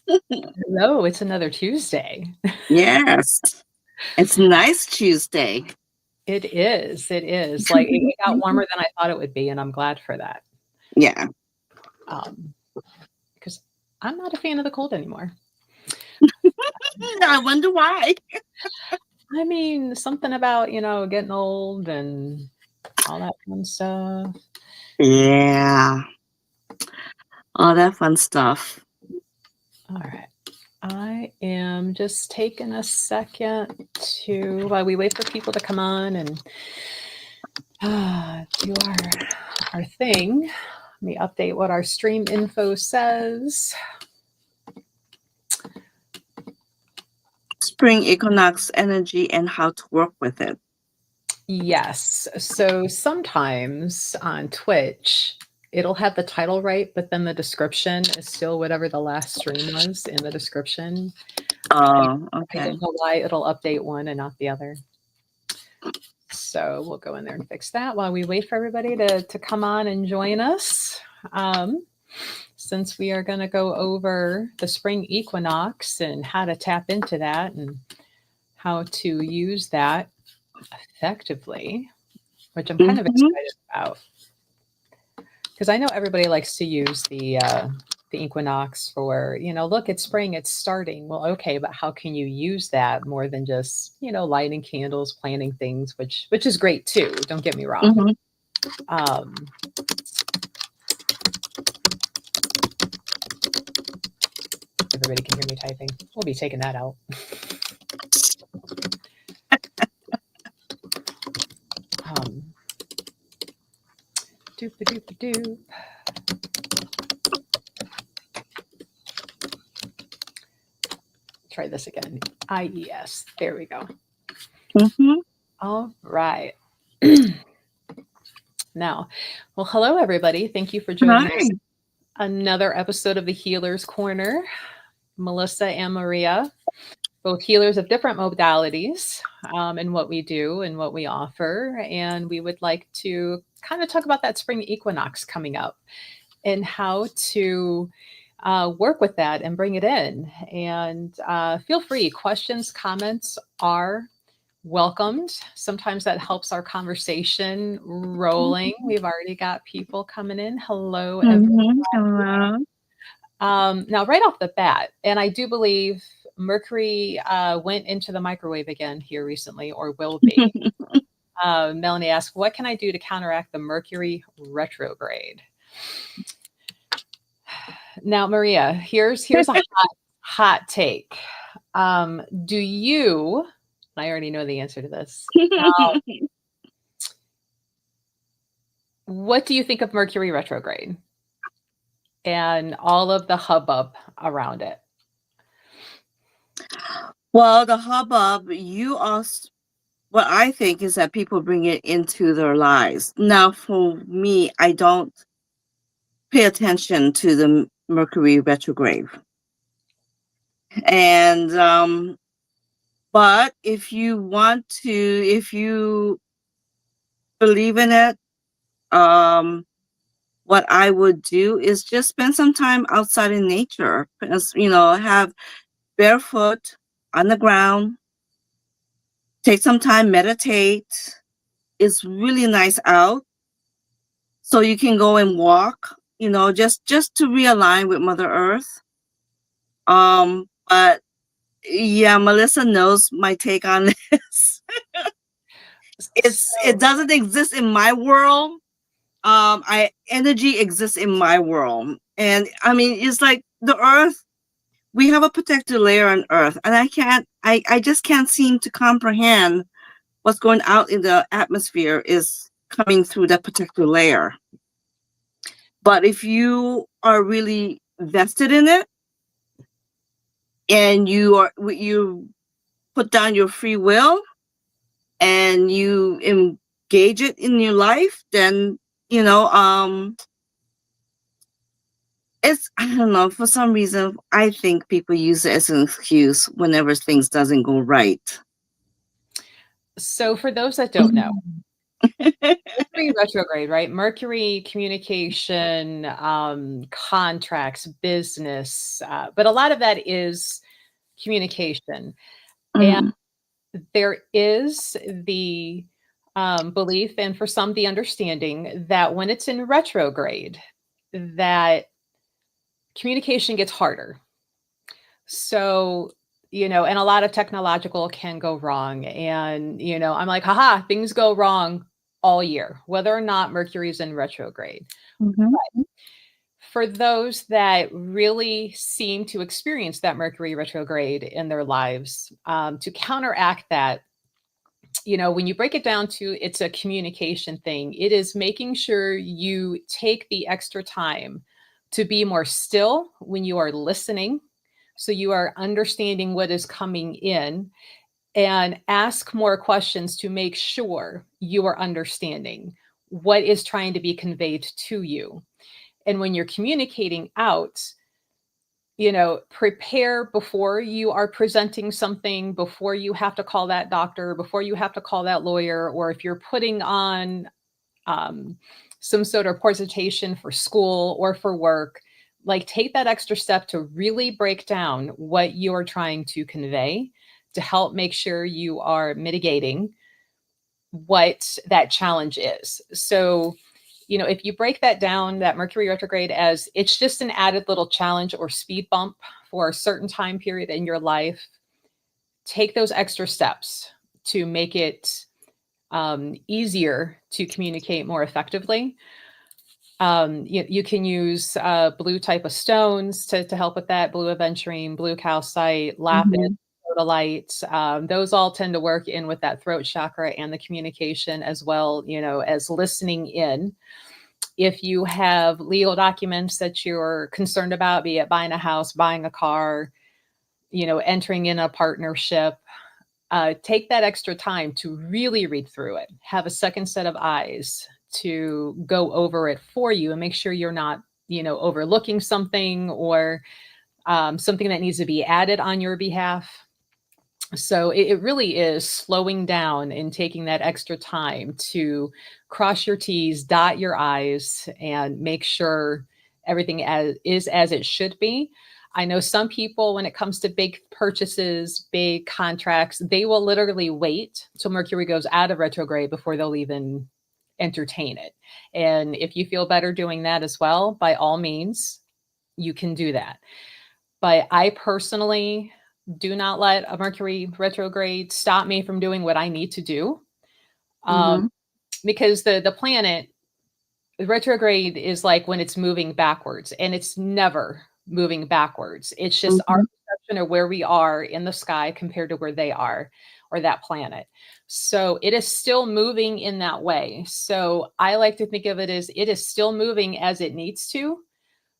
Hello, it's another Tuesday. Yes, it's nice Tuesday. It is, it is. Like, it got warmer than I thought it would be, and I'm glad for that. Yeah. Um, because I'm not a fan of the cold anymore. I wonder why. I mean, something about, getting old and all that fun stuff. Yeah, all that fun stuff. All right. I am just taking a second while we wait for people to come on and do our thing. Let me update what our stream info says. Spring Equinox energy and how to work with it. Yes. So sometimes on Twitch, it'll have the title right, but then the description is still whatever the last stream was in the description. Oh, I okay. don't know why it'll update one and not the other. So we'll go in there and fix that while we wait for everybody to come on and join us. Since we are going to go over the spring equinox and how to tap into that and how to use that effectively, which I'm kind of excited about. Because I know everybody likes to use the equinox for, look, it's spring, it's starting. Well, okay, but how can you use that more than just, lighting candles, planting things, which is great too. Don't get me wrong. Everybody can hear me typing. We'll be taking that out. Doop-a-doop-a-doop. Try this again. IES. There we go. All right. Now, well, hello, everybody. Thank you for joining us. Another episode of the Healer's Corner. Melissa and Maria, both healers of different modalities in what we do and what we offer. And we would like to kind of talk about that spring equinox coming up and how to work with that and bring it in. And feel free, questions, comments are welcomed. Sometimes that helps our conversation rolling. We've already got people coming in. Hello, everyone. Hello. Now, right off the bat, and I do believe Mercury went into the microwave again here recently, or will be. Melanie asked, what can I do to counteract the Mercury retrograde? Now, Maria, here's a hot take. Do you, I already know the answer to this. What do you think of Mercury retrograde and all of the hubbub around it? Well, the hubbub, what I think is that people bring it into their lives. Now, for me, I don't pay attention to the Mercury retrograde. And, but if you believe in it, what I would do is just spend some time outside in nature, have barefoot on the ground, take some time, meditate. It's really nice out. So you can go and walk, just to realign with Mother Earth. But yeah, Melissa knows my take on this. It doesn't exist in my world. Energy exists in my world. And I mean, it's like the Earth, we have a protective layer on Earth, and I just can't seem to comprehend what's going out in the atmosphere is coming through that protective layer. But if you are really vested in it and you put down your free will and you engage it in your life, then I don't know, for some reason I think people use it as an excuse whenever things doesn't go right. So for those that don't know, Mercury retrograde, right? Mercury communication, contracts, business, but a lot of that is communication. And Mhm. there is the belief, and for some, the understanding that when it's in retrograde, that communication gets harder. So, and a lot of technological can go wrong. And, I'm like, haha, things go wrong all year, whether or not Mercury's in retrograde. Mhm. For those that really seem to experience that Mercury retrograde in their lives, to counteract that, when you break it down to it's a communication thing, it is making sure you take the extra time to be more still when you are listening. So you are understanding what is coming in and ask more questions to make sure you are understanding what is trying to be conveyed to you. And when you're communicating out, prepare before you are presenting something, before you have to call that doctor, before you have to call that lawyer, or if you're putting on um, some sort of presentation for school or for work, like take that extra step to really break down what you're trying to convey to help make sure you are mitigating what that challenge is. So, if you break that down, that Mercury retrograde, as it's just an added little challenge or speed bump for a certain time period in your life, take those extra steps to make it easier to communicate more effectively. You can use blue type of stones to help with that: blue aventurine, blue calcite, lapis, Mhm. sodalite. Those all tend to work in with that throat chakra and the communication, as well, as listening in. If you have legal documents that you're concerned about, be it buying a house, buying a car, entering in a partnership, take that extra time to really read through it. Have a second set of eyes to go over it for you and make sure you're not, overlooking something or something that needs to be added on your behalf. So it really is slowing down and taking that extra time to cross your T's, dot your I's, and make sure everything is as it should be. I know some people, when it comes to big purchases, big contracts, they will literally wait till Mercury goes out of retrograde before they'll even entertain it. And if you feel better doing that as well, by all means, you can do that. But I personally do not let a Mercury retrograde stop me from doing what I need to do. Um, Mhm. because the planet, the retrograde is like when it's moving backwards, and it's never moving backwards. It's just our Mhm. perception of where we are in the sky compared to where they are, or that planet. So it is still moving in that way. So I like to think of it as it is still moving as it needs to.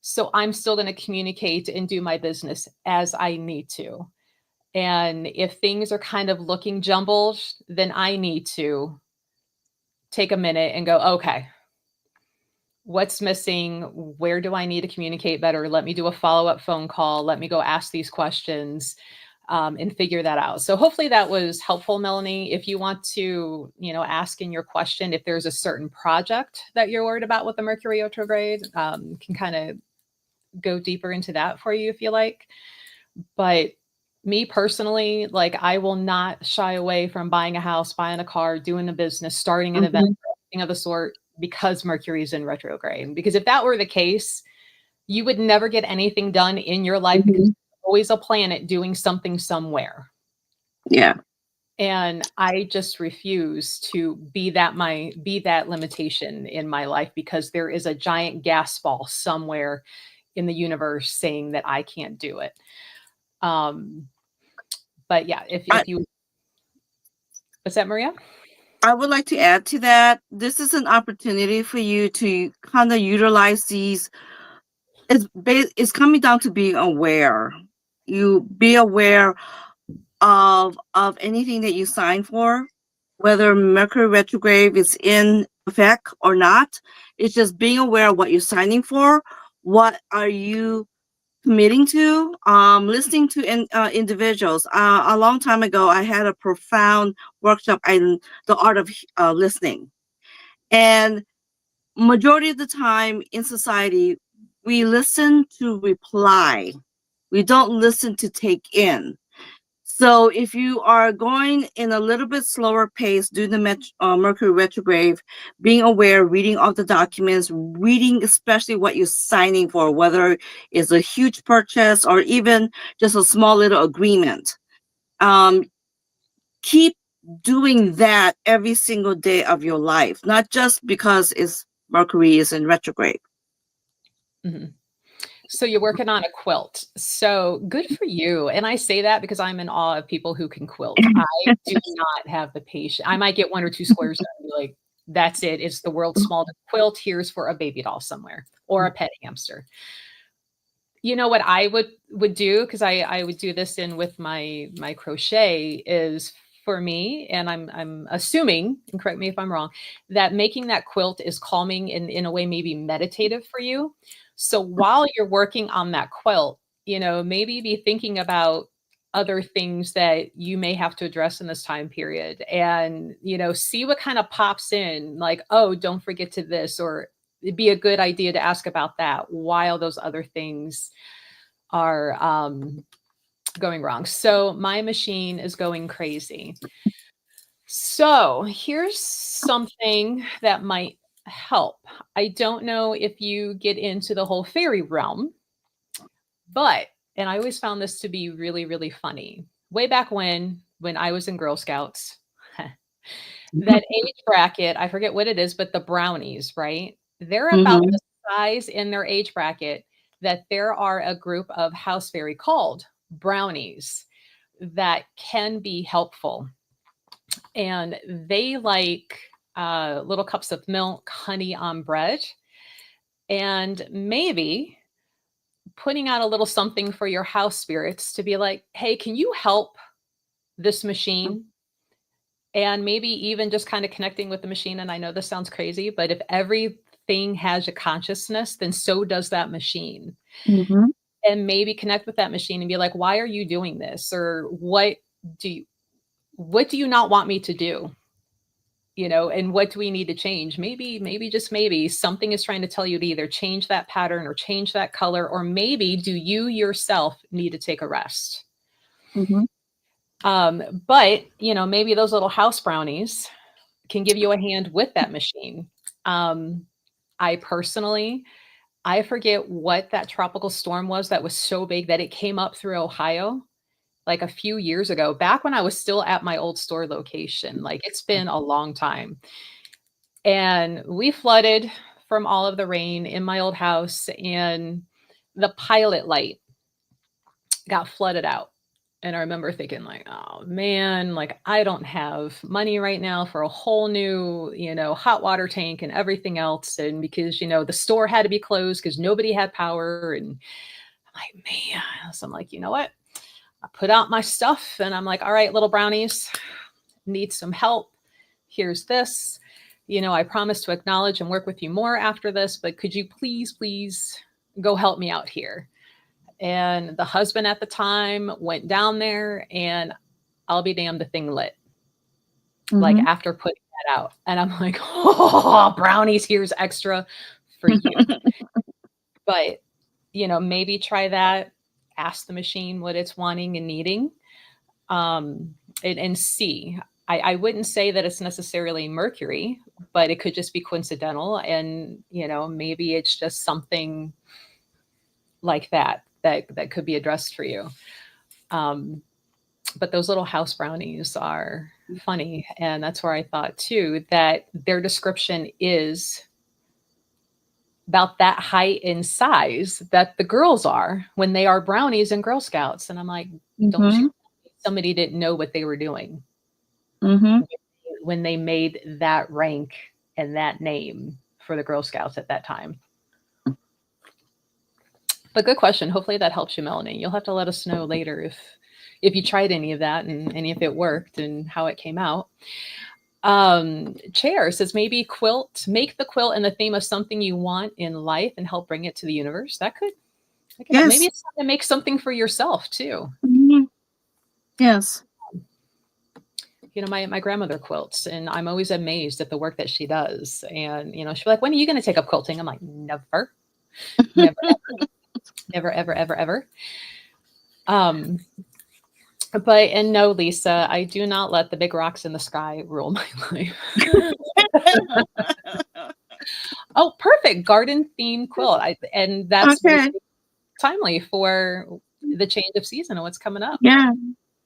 So I'm still going to communicate and do my business as I need to. And if things are kind of looking jumbled, then I need to take a minute and go, okay, what's missing? Where do I need to communicate better? Let me do a follow up phone call. Let me go ask these questions and figure that out. So hopefully that was helpful, Melanie. If you want to, ask in your question if there's a certain project that you're worried about with the Mercury retrograde, can kind of go deeper into that for you if you like. But me personally, like I will not shy away from buying a house, buying a car, doing a business, starting an event, Mhm. anything of the sort, because Mercury is in retrograde. Because if that were the case, you would never get anything done in your life because Mhm. there's always a planet doing something somewhere. Yeah. And I just refuse to be that limitation in my life, because there is a giant gas ball somewhere in the universe saying that I can't do it. Um, but yeah, I if you, what's that, Maria? I would like to add to that. This is an opportunity for you to kind of utilize these. It's coming down to being aware. You be aware of anything that you sign for, whether Mercury retrograde is in effect or not. It's just being aware of what you're signing for. What are you committing to? Listening to individuals. A long time ago, I had a profound workshop in the art of listening. And majority of the time in society, we listen to reply. We don't listen to take in. So if you are going in a little bit slower pace due to Mercury retrograde, being aware, reading all the documents, reading especially what you're signing for, whether it's a huge purchase or even just a small little agreement. Keep doing that every single day of your life, not just because Mercury is in retrograde. Mm-hmm. So you're working on a quilt. So good for you. And I say that because I'm in awe of people who can quilt. I do not have the patience. I might get 1 or 2 squares done and be like, that's it. It's the world's smallest quilt. Here's for a baby doll somewhere or a pet hamster. You know what I would do, because I would do this in with my crochet, is for me, and I'm assuming, and correct me if I'm wrong, that making that quilt is calming in a way, maybe meditative for you. So while you're working on that quilt, maybe be thinking about other things that you may have to address in this time period, and see what kind of pops in, like, oh, don't forget to this, or it'd be a good idea to ask about that while those other things are going wrong. So my machine is going crazy. So here's something that might help. I don't know if you get into the whole fairy realm, but, and I always found this to be really, really funny. Way back when I was in Girl Scouts, that age bracket, I forget what it is, but the brownies, right? They're about Mm-hmm. the size in their age bracket that there are a group of house fairy called brownies that can be helpful. And they like little cups of milk, honey on bread, and maybe putting out a little something for your house spirits to be like, hey, can you help this machine? And maybe even just kind of connecting with the machine. And I know this sounds crazy, but if everything has a consciousness, then so does that machine. Mm-hmm. And maybe connect with that machine and be like, why are you doing this? Or do you not want me to do? And what do we need to change? Maybe just maybe something is trying to tell you to either change that pattern or change that color, or maybe do you yourself need to take a rest? Mm-hmm. But maybe those little house brownies can give you a hand with that machine. I personally, I forget what that tropical storm was that was so big that it came up through Ohio like a few years ago, back when I was still at my old store location. Like, it's been a long time. And we flooded from all of the rain in my old house, and the pilot light got flooded out. And I remember thinking, like, oh man, like, I don't have money right now for a whole new, hot water tank and everything else. And because, the store had to be closed because nobody had power. And I'm like, man. So I'm like, you know what? I put out my stuff and I'm like, all right, little brownies, need some help. Here's this. I promise to acknowledge and work with you more after this, but could you please go help me out here? And the husband at the time went down there, and I'll be damned, the thing lit. Like, Mm-hmm. after putting that out. And I'm like, oh, brownies, here's extra for you. But, maybe try that. Ask the machine what it's wanting and needing. And see. I wouldn't say that it's necessarily Mercury, but it could just be coincidental. And, maybe it's just something like that could be addressed for you. But those little house brownies are funny. And that's where I thought too, that their description is about that height and size that the girls are when they are brownies and Girl Scouts. And I'm like, don't you Mm-hmm. think somebody didn't know what they were doing Mm-hmm. when they made that rank and that name for the Girl Scouts at that time? But good question. Hopefully that helps you, Melanie. You'll have to let us know later if you tried any of that and if it worked and how it came out. Chair says maybe make the quilt in the theme of something you want in life and help bring it to the universe. That could help. Maybe Yes. it's time to make something for yourself too. Mm-hmm. Yes. my grandmother quilts, and I'm always amazed at the work that she does. And, she'll be like, when are you going to take up quilting? I'm like, never, never, never, ever, ever, ever. Um, and no, Lisa, I do not let the big rocks in the sky rule my life. Oh, perfect. Garden themed quilt. And that's very Okay. timely for the change of season and what's coming up. Yeah,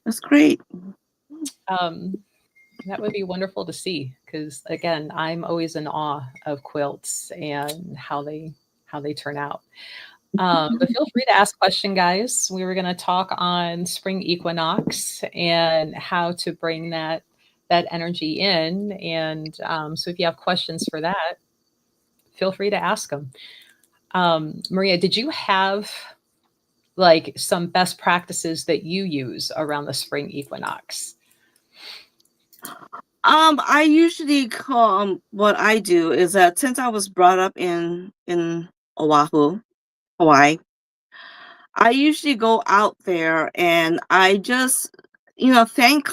that's great. Um, that would be wonderful to see, because again, I'm always in awe of quilts and how they turn out. But feel free to ask question, guys. We were going to talk on spring equinox and how to bring that energy in. And so if you have questions for that, feel free to ask them. Maria, did you have like some best practices that you use around the spring equinox? I usually call what I do is that since I was brought up in Oahu, Hawaii, I usually go out there and I just thank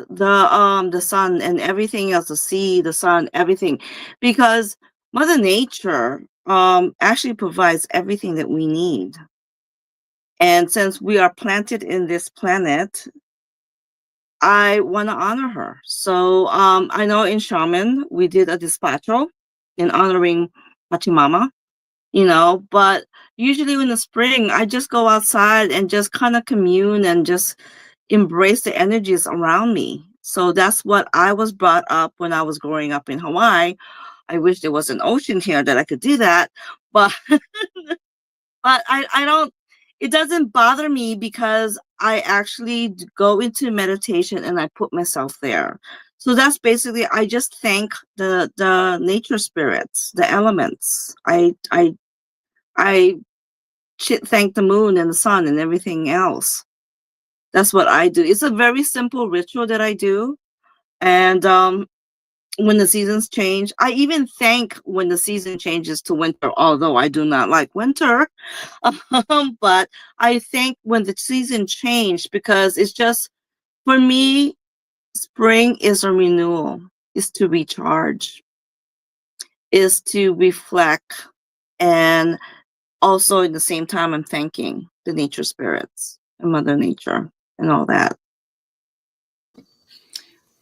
the sun and everything else, the sea, the sun, everything, because Mother Nature actually provides everything that we need. And since we are planted in this planet, I want to honor her. So I know in Shaman we did a despacho in honoring Pachamama, but usually in the spring I just go outside and just kind of commune and just embrace the energies around me. So that's what I was brought up when I was growing up in Hawaii. I wish there was an ocean here that I could do that, but I don't, it doesn't bother me because I actually go into meditation and I put myself there. So that's basically, I just thank the nature spirits, the elements. I thank the moon and the sun and everything else. That's what I do. It's a very simple ritual that I do. And when the seasons change, I even thank when the season changes to winter, although I do not like winter. But I think when the season changed, because it's just, for me, spring is a renewal, is to recharge, is to reflect, and also at the same time I'm thanking the nature spirits and Mother Nature and all that.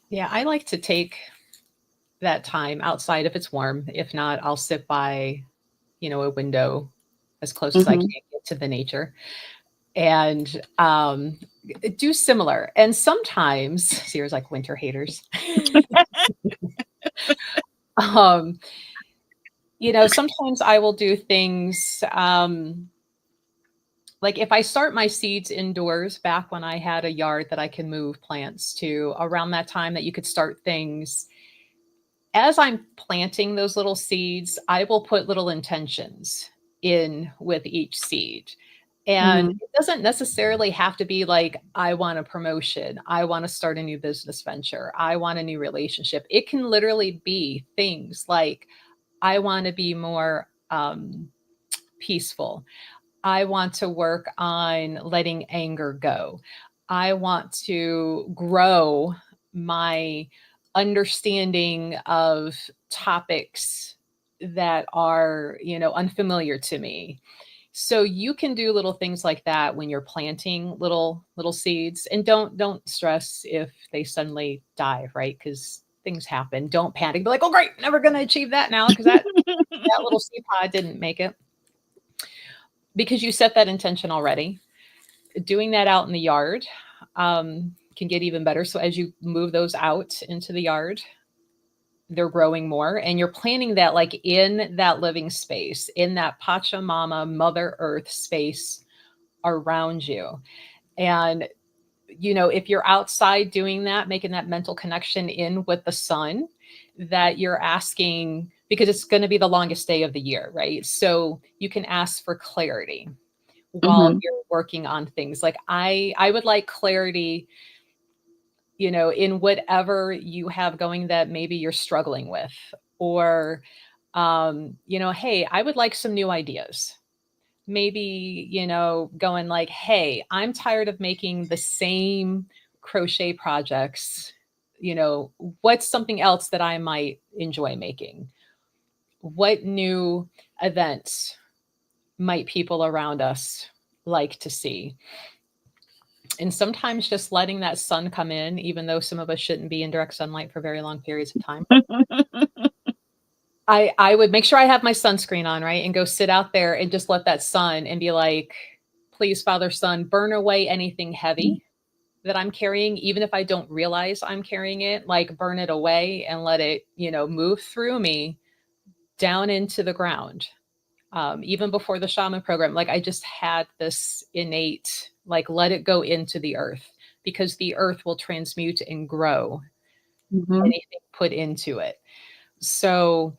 Yeah, I like to take that time outside if it's warm. If not, I'll sit by, a window as close as I can Hmm. get to the nature, and do similar. And sometimes, see, here's like winter haters. um, sometimes I will do things like if I start my seeds indoors back when I had a yard that I can move plants to, around that time that you could start things. As I'm planting those little seeds, I will put little intentions in with each seed. And Hmm. it doesn't necessarily have to be like, I want a promotion. I want to start a new business venture. I want a new relationship. It can literally be things like, I want to be more peaceful. I want to work on letting anger go. I want to grow my understanding of topics that are, unfamiliar to me. So you can do little things like that when you're planting little seeds, and don't stress if they suddenly die, right? Because things happen. Don't panic. Be like, oh great, never going to achieve that now because that little seed pod didn't make it, because you set that intention already. Doing that out in the yard can get even better. So as you move those out into the yard, they're growing more, and you're planting that like in that living space, in that Pachamama, Mother Earth space around you. And if you're outside doing that, making that mental connection in with the sun, that you're asking, because it's going to be the longest day of the year, right? So you can ask for clarity while Hmm. you're working on things. Like I would like clarity, in whatever you have going that maybe you're struggling with, or hey, I would like some new ideas. Maybe, going like, hey, I'm tired of making the same crochet projects what's something else that I might enjoy making? What new events might people around us like to see? And sometimes just letting that sun come in, even though some of us shouldn't be in direct sunlight for very long periods of time. I would make sure I have my sunscreen on, right? And go sit out there and just let that sun and be like, please, Father Sun, burn away anything heavy that I'm carrying, even if I don't realize I'm carrying it, like burn it away and let it, move through me down into the ground. Even before the shaman program, like I just had this innate, like, let it go into the earth, because the earth will transmute and grow anything put into it. So,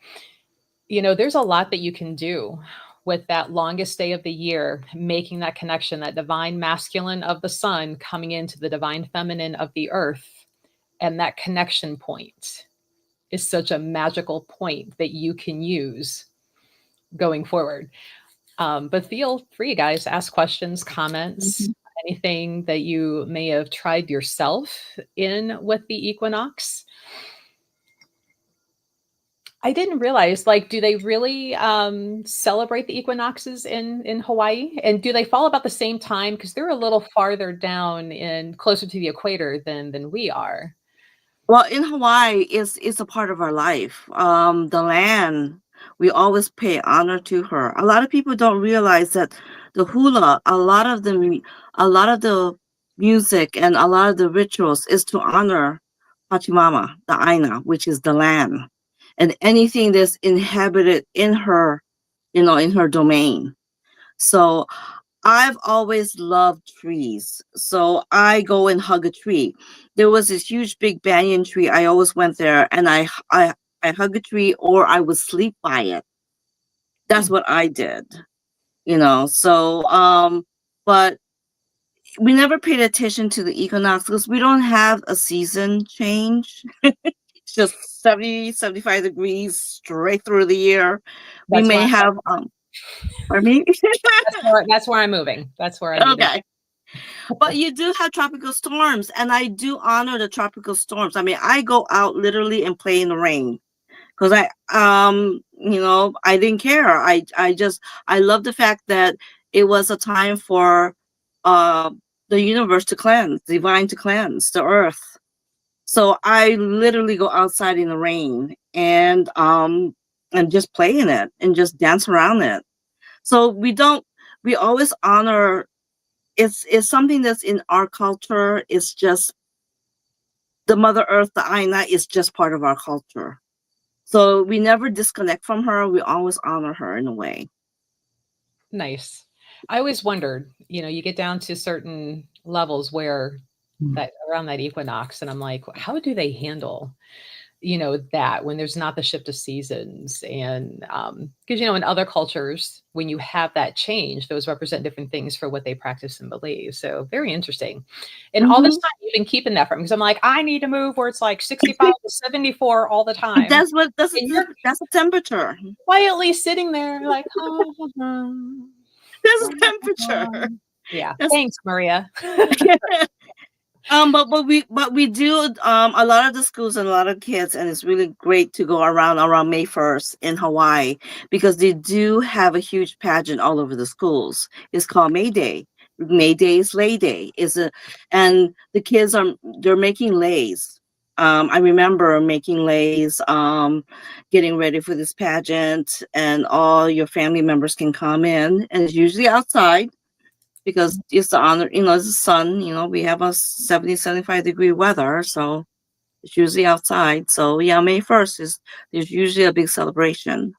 there's a lot that you can do with that longest day of the year, making that connection, that divine masculine of the sun coming into the divine feminine of the earth. And that connection point is such a magical point that you can use going forward. But feel free, guys, ask questions, comments, anything that you may have tried yourself in with the equinox. I didn't realize, like, do they really celebrate the equinoxes in Hawaii? And do they fall about the same time? Because they're a little farther down and closer to the equator than we are. Well, in Hawaii, it's a part of our life. The land, we always pay honor to her. A lot of people don't realize that the hula, a lot of the music and a lot of the rituals is to honor Pachamama, the Aina, which is the land, and anything that's inhabited in her, in her domain. So I've always loved trees. So I go and hug a tree. There was this huge big banyan tree. I always went there and I hug a tree, or I would sleep by it. That's what I did, So but we never paid attention to the equinox because we don't have a season change. It's just 70, 75 degrees straight through the year. We may have pardon me? That's where I'm moving. That's where I'm moving. Okay. But you do have tropical storms, and I do honor the tropical storms. I mean, I go out literally and play in the rain because I didn't care. I love the fact that it was a time for the universe to cleanse, divine to cleanse the earth. So I literally go outside in the rain and just play in it and just dance around it. So we always honor. It's something that's in our culture. It's just the Mother Earth, the Aina, is just part of our culture. So we never disconnect from her. We always honor her in a way. Nice. I always wondered, you get down to certain levels where that around that equinox, and I'm like, how do they handle that when there's not the shift of seasons? And because in other cultures, when you have that change, those represent different things for what they practice and believe. So very interesting. And all this time you've been keeping that from me, because I'm like, I need to move where it's like 65 to 74 all the time. That's the temperature. Quietly sitting there like, that's the temperature. Yeah. Thanks, Maria. But we do a lot of the schools and a lot of kids, and it's really great to go around May 1st in Hawaii, because they do have a huge pageant all over the schools. It's called May Day. May Day is Lei Day. And the kids they're making leis. I remember making leis, getting ready for this pageant, and all your family members can come in, and it's usually outside, because it's the honor, it's the sun, we have a 70, 75 degree weather. So it's usually outside. So yeah, May 1st there's usually a big celebration.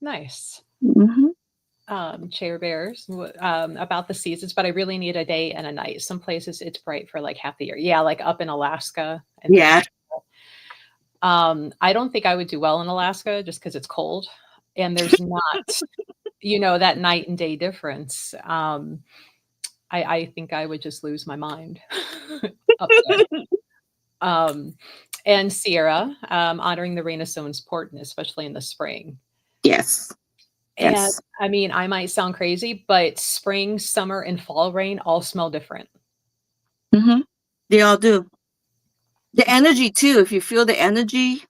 Nice. Mm-hmm. Chair bears about the seasons, but I really need a day and a night. Some places it's bright for like half the year. Yeah. Like up in Alaska. Yeah. I don't think I would do well in Alaska just because it's cold and there's not that night and day difference. I think I would just lose my mind up there. And Sierra, honoring the Renaissance port, especially in the spring. Yes. And yes. I mean, I might sound crazy, but spring, summer, and fall rain all smell different. Mm-hmm. They all do. The energy too. If you feel the energy,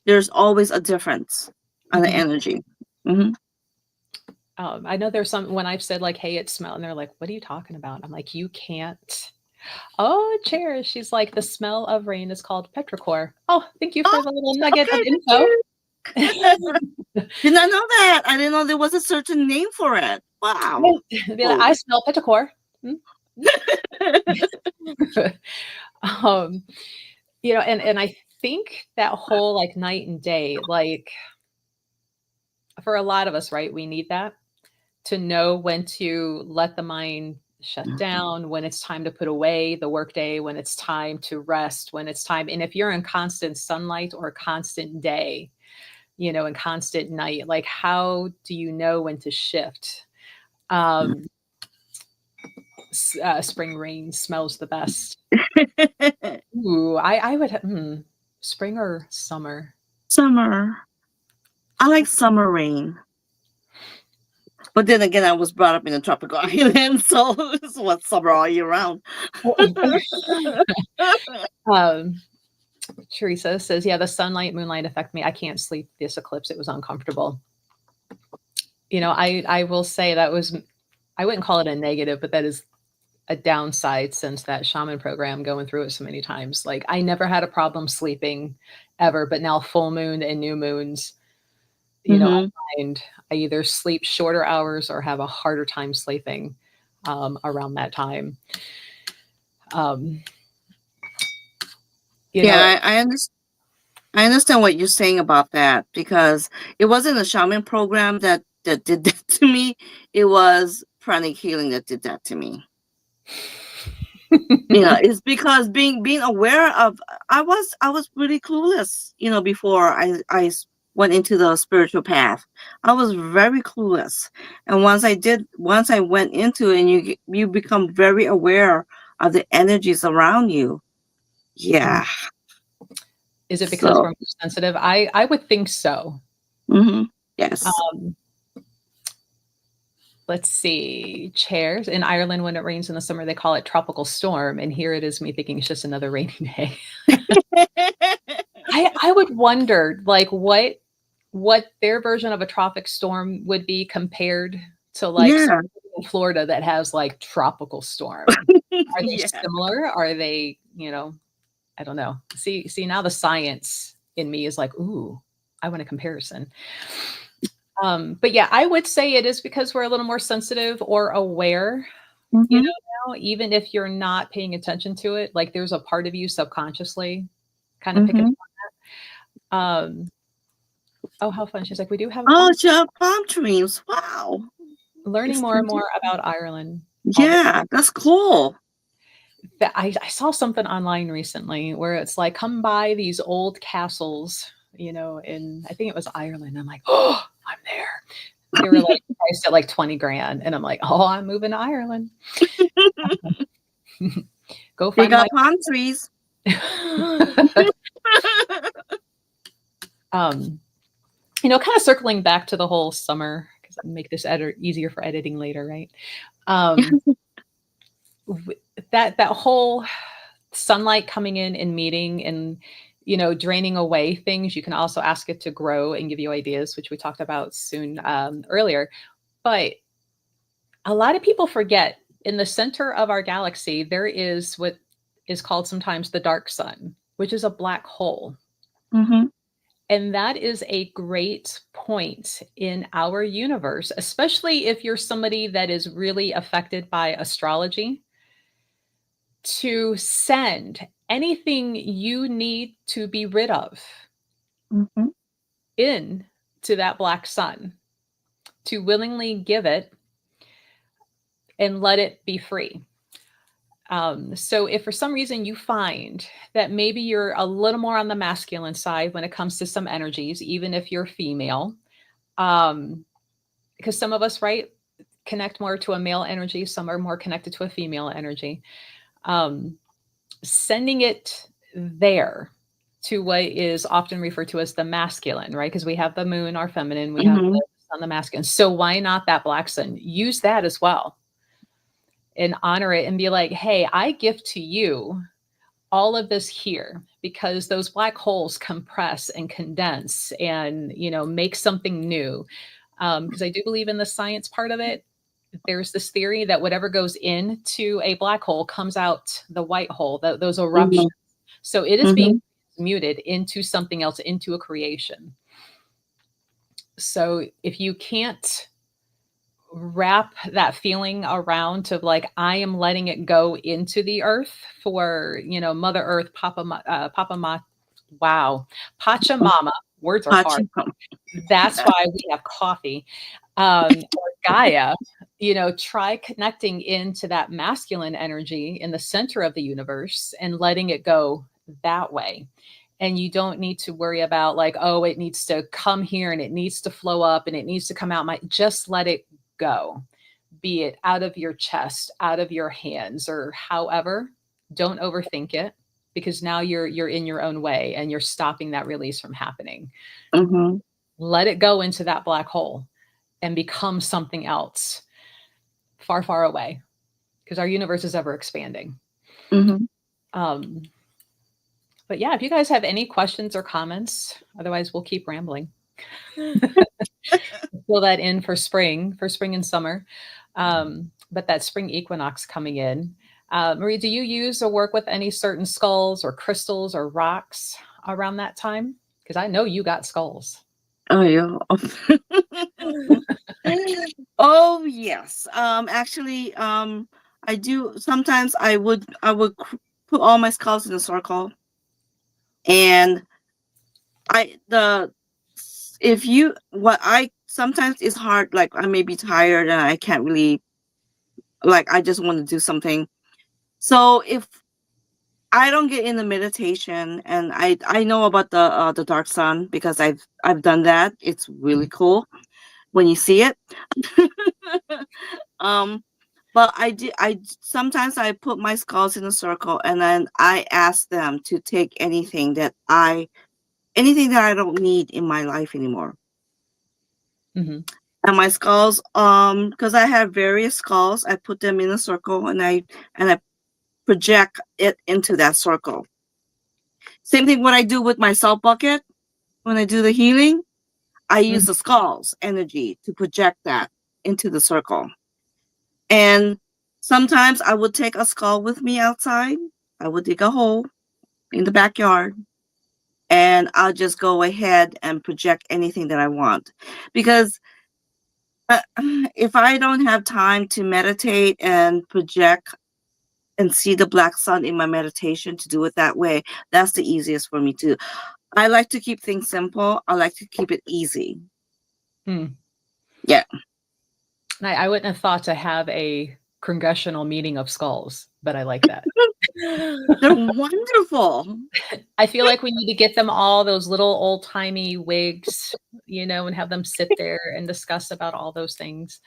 there's always a difference on the Mhm. energy. Hmm. I know there's some when I've said like, "Hey, it smell," and they're like, "What are you talking about?" I'm like, "You can't." Oh, cheers. She's like, "The smell of rain is called petrichor." Oh, thank you Oh, for the little nugget of okay, thank info. you. Did not know that. I didn't know there was a certain name for it. Wow. Be like, Oh. "I smell petrichor." Mm, mm. Um, and I think that whole like night and day, like for a lot of us, right? We need that to know when to let the mind shut down, when it's time to put away the workday, when it's time to rest, when it's time. And if you're in constant sunlight or constant day, and constant night, like how do you know when to shift? Um, spring rain smells the best. Ooh, I would, spring or summer? Summer. I like summer rain. But then again, I was brought up in a tropical island, so it's what summer all year round. um, Teresa says, yeah, the sunlight, moonlight affect me. I can't sleep this eclipse. It was uncomfortable. I will say that was, I wouldn't call it a negative, but that is a downside since that shaman program going through it so many times. Like I never had a problem sleeping ever, but now full moon and new moons, I Hmm. find I either sleep shorter hours or have a harder time sleeping around that time. Um, you know, Yeah, I understand what you're saying about that because it wasn't a shaman program that did that to me. It was pranic healing that did that to me. It's because being aware of I was really clueless, before I went into the spiritual path. I was very clueless. And once I went into it and you become very aware of the energies around you. Yeah. is it because we're So, more sensitive? I would think so. hmm, yes. Um, let's see. Chairs in Ireland when it rains in the summer, they call it tropical storm, and here it is me thinking it's just another rainy day. I would wonder like what their version of a tropic storm would be compared to like Yeah. something in Florida that has like tropical storm. Are they Yeah. similar? Are they, I don't know. See now the science in me is like, ooh, I want a comparison. But yeah, I would say it is because we're a little more sensitive or aware, you Hmm. know, now, even if you're not paying attention to it, like there's a part of you subconsciously kind of picking Hmm. um oh how fun. She's like, we do have a Oh, palm palm trees. Wow. learning It's more and more about Ireland all the Yeah, that's cool. that I saw something online recently where it's like, come by these old castles, in I think it was Ireland. I'm like, oh, I'm there. They were like priced at like 20 grand. And I'm like, oh, I'm moving to Ireland. Go They find my got palm trees. um, kind of circling back to the whole summer, because I make this easier for editing later, right? Um, that whole sunlight coming in and meeting and draining away things, you can also ask it to grow and give you ideas, which we talked about soon earlier. But a lot of people forget in the center of our galaxy there is what is called sometimes the dark sun, which is a black hole. Hmm. And that is a great point in our universe, especially if you're somebody that is really affected by astrology, to send anything you need to be rid of Hmm. in to that black sun, to willingly give it and let it be free. So if for some reason you find that maybe you're a little more on the masculine side when it comes to some energies, even if you're female, um, because some of us, right, connect more to a male energy, some are more connected to a female energy. Um, Sending it there to what is often referred to as the masculine, right? Because we have the moon, our feminine, we have Hmm. the sun, the masculine. So why not that black sun? Use that as well and honor it and be like, hey, I gift to you all of this here, because those black holes compress and condense and, make something new. Because I do believe in the science part of it. There's this theory that whatever goes into a black hole comes out the white hole, those eruptions. Mhm. So it is being Mhm. muted into something else, into a creation. So if you can't wrap that feeling around to like, I am letting it go into the earth for, Mother Earth, wow, Pachamama, words are hard. Pachimo. That's why we have coffee. Or Gaia, try connecting into that masculine energy in the center of the universe and letting it go that way. And you don't need to worry about like, oh, it needs to come here and it needs to flow up and it needs to come out. Just let it go. Be it out of your chest, out of your hands, or however. Don't overthink it, because now you're in your own way and you're stopping that release from happening. Mhm. Let it go into that black hole and become something else far, far away, because our universe is ever expanding. Mhm. Um, but yeah, if you guys have any questions or comments, otherwise we'll keep rambling. Fill that in for spring and summer. But that spring equinox coming in. Marie, do you use or work with any certain skulls or crystals or rocks around that time? Because I know you got skulls. Oh yeah. Oh yes. Actually, I do. Sometimes I would put all my skulls in a circle, and I the if you what I sometimes it's hard. Like I may be tired and I can't really, like, I just want to do something. So if I don't get into meditation, and I know about the dark sun because I've done that. It's really cool when you see it. um, but sometimes I put my skulls in a circle, and then I ask them to take anything that I don't need in my life anymore. Mm-hmm. And my skulls, because I have various skulls, I put them in a circle, and I project it into that circle. Same thing what I do with my salt bucket when I do the healing. I use the skulls energy to project that into the circle. And sometimes I would take a skull with me outside. I would dig a hole in the backyard, and I'll just go ahead and project anything that I want. Because if I don't have time to meditate and project and see the black sun in my meditation, to do it that way, that's the easiest for me to. I like to keep things simple. I like to keep it easy. Mm. Yeah. I wouldn't have thought to have a congressional meeting of skulls, but I like that. They're wonderful. I feel like we need to get them all those little old timey wigs, and have them sit there and discuss about all those things.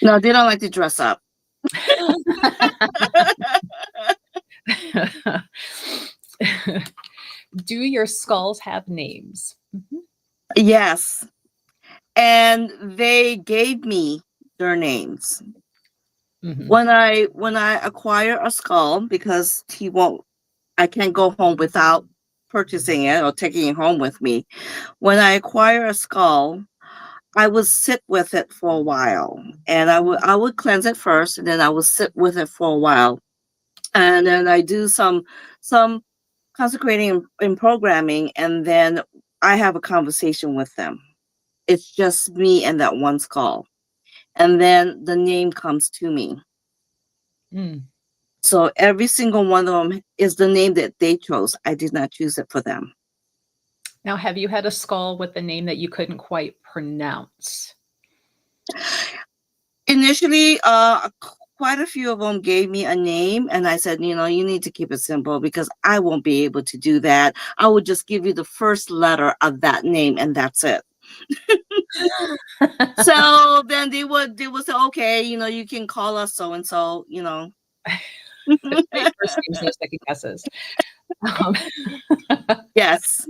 No, they don't like to dress up. Do your skulls have names? Mm-hmm. Yes. And they gave me their names. Mm-hmm. When I acquire a skull, because I can't go home without purchasing it or taking it home with me. When I acquire a skull, I would sit with it for a while, and I would cleanse it first, and then I would sit with it for a while, and then I do some consecrating and programming, and then I have a conversation with them. It's just me and that one skull, and then the name comes to me. Mm. So every single one of them is the name that they chose. I did not choose it for them. Now, have you had a skull with a name that you couldn't quite pronounce? Initially, quite a few of them gave me a name, and I said, you need to keep it simple because I won't be able to do that. I would just give you the first letter of that name, and that's it. So then they would say, okay, you can call us so and so, First names, no second guesses. Yes,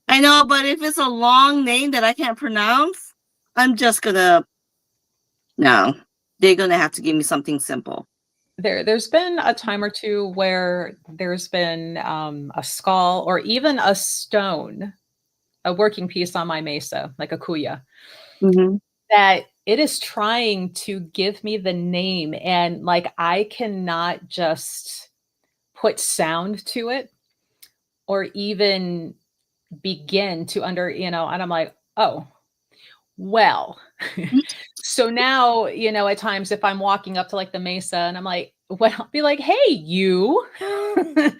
I know, but if it's a long name that I can't pronounce, I'm just gonna no. They're gonna have to give me something simple. There's been a time or two where there's been a skull or even a stone, a working piece on my mesa, like a kuya, Mm-hmm. that it is trying to give me the name, and like I cannot just put sound to it or even begin to and I'm like, oh, well. So now, at times if I'm walking up to like the mesa and I'm like, well, I'll be like, hey, you. Thank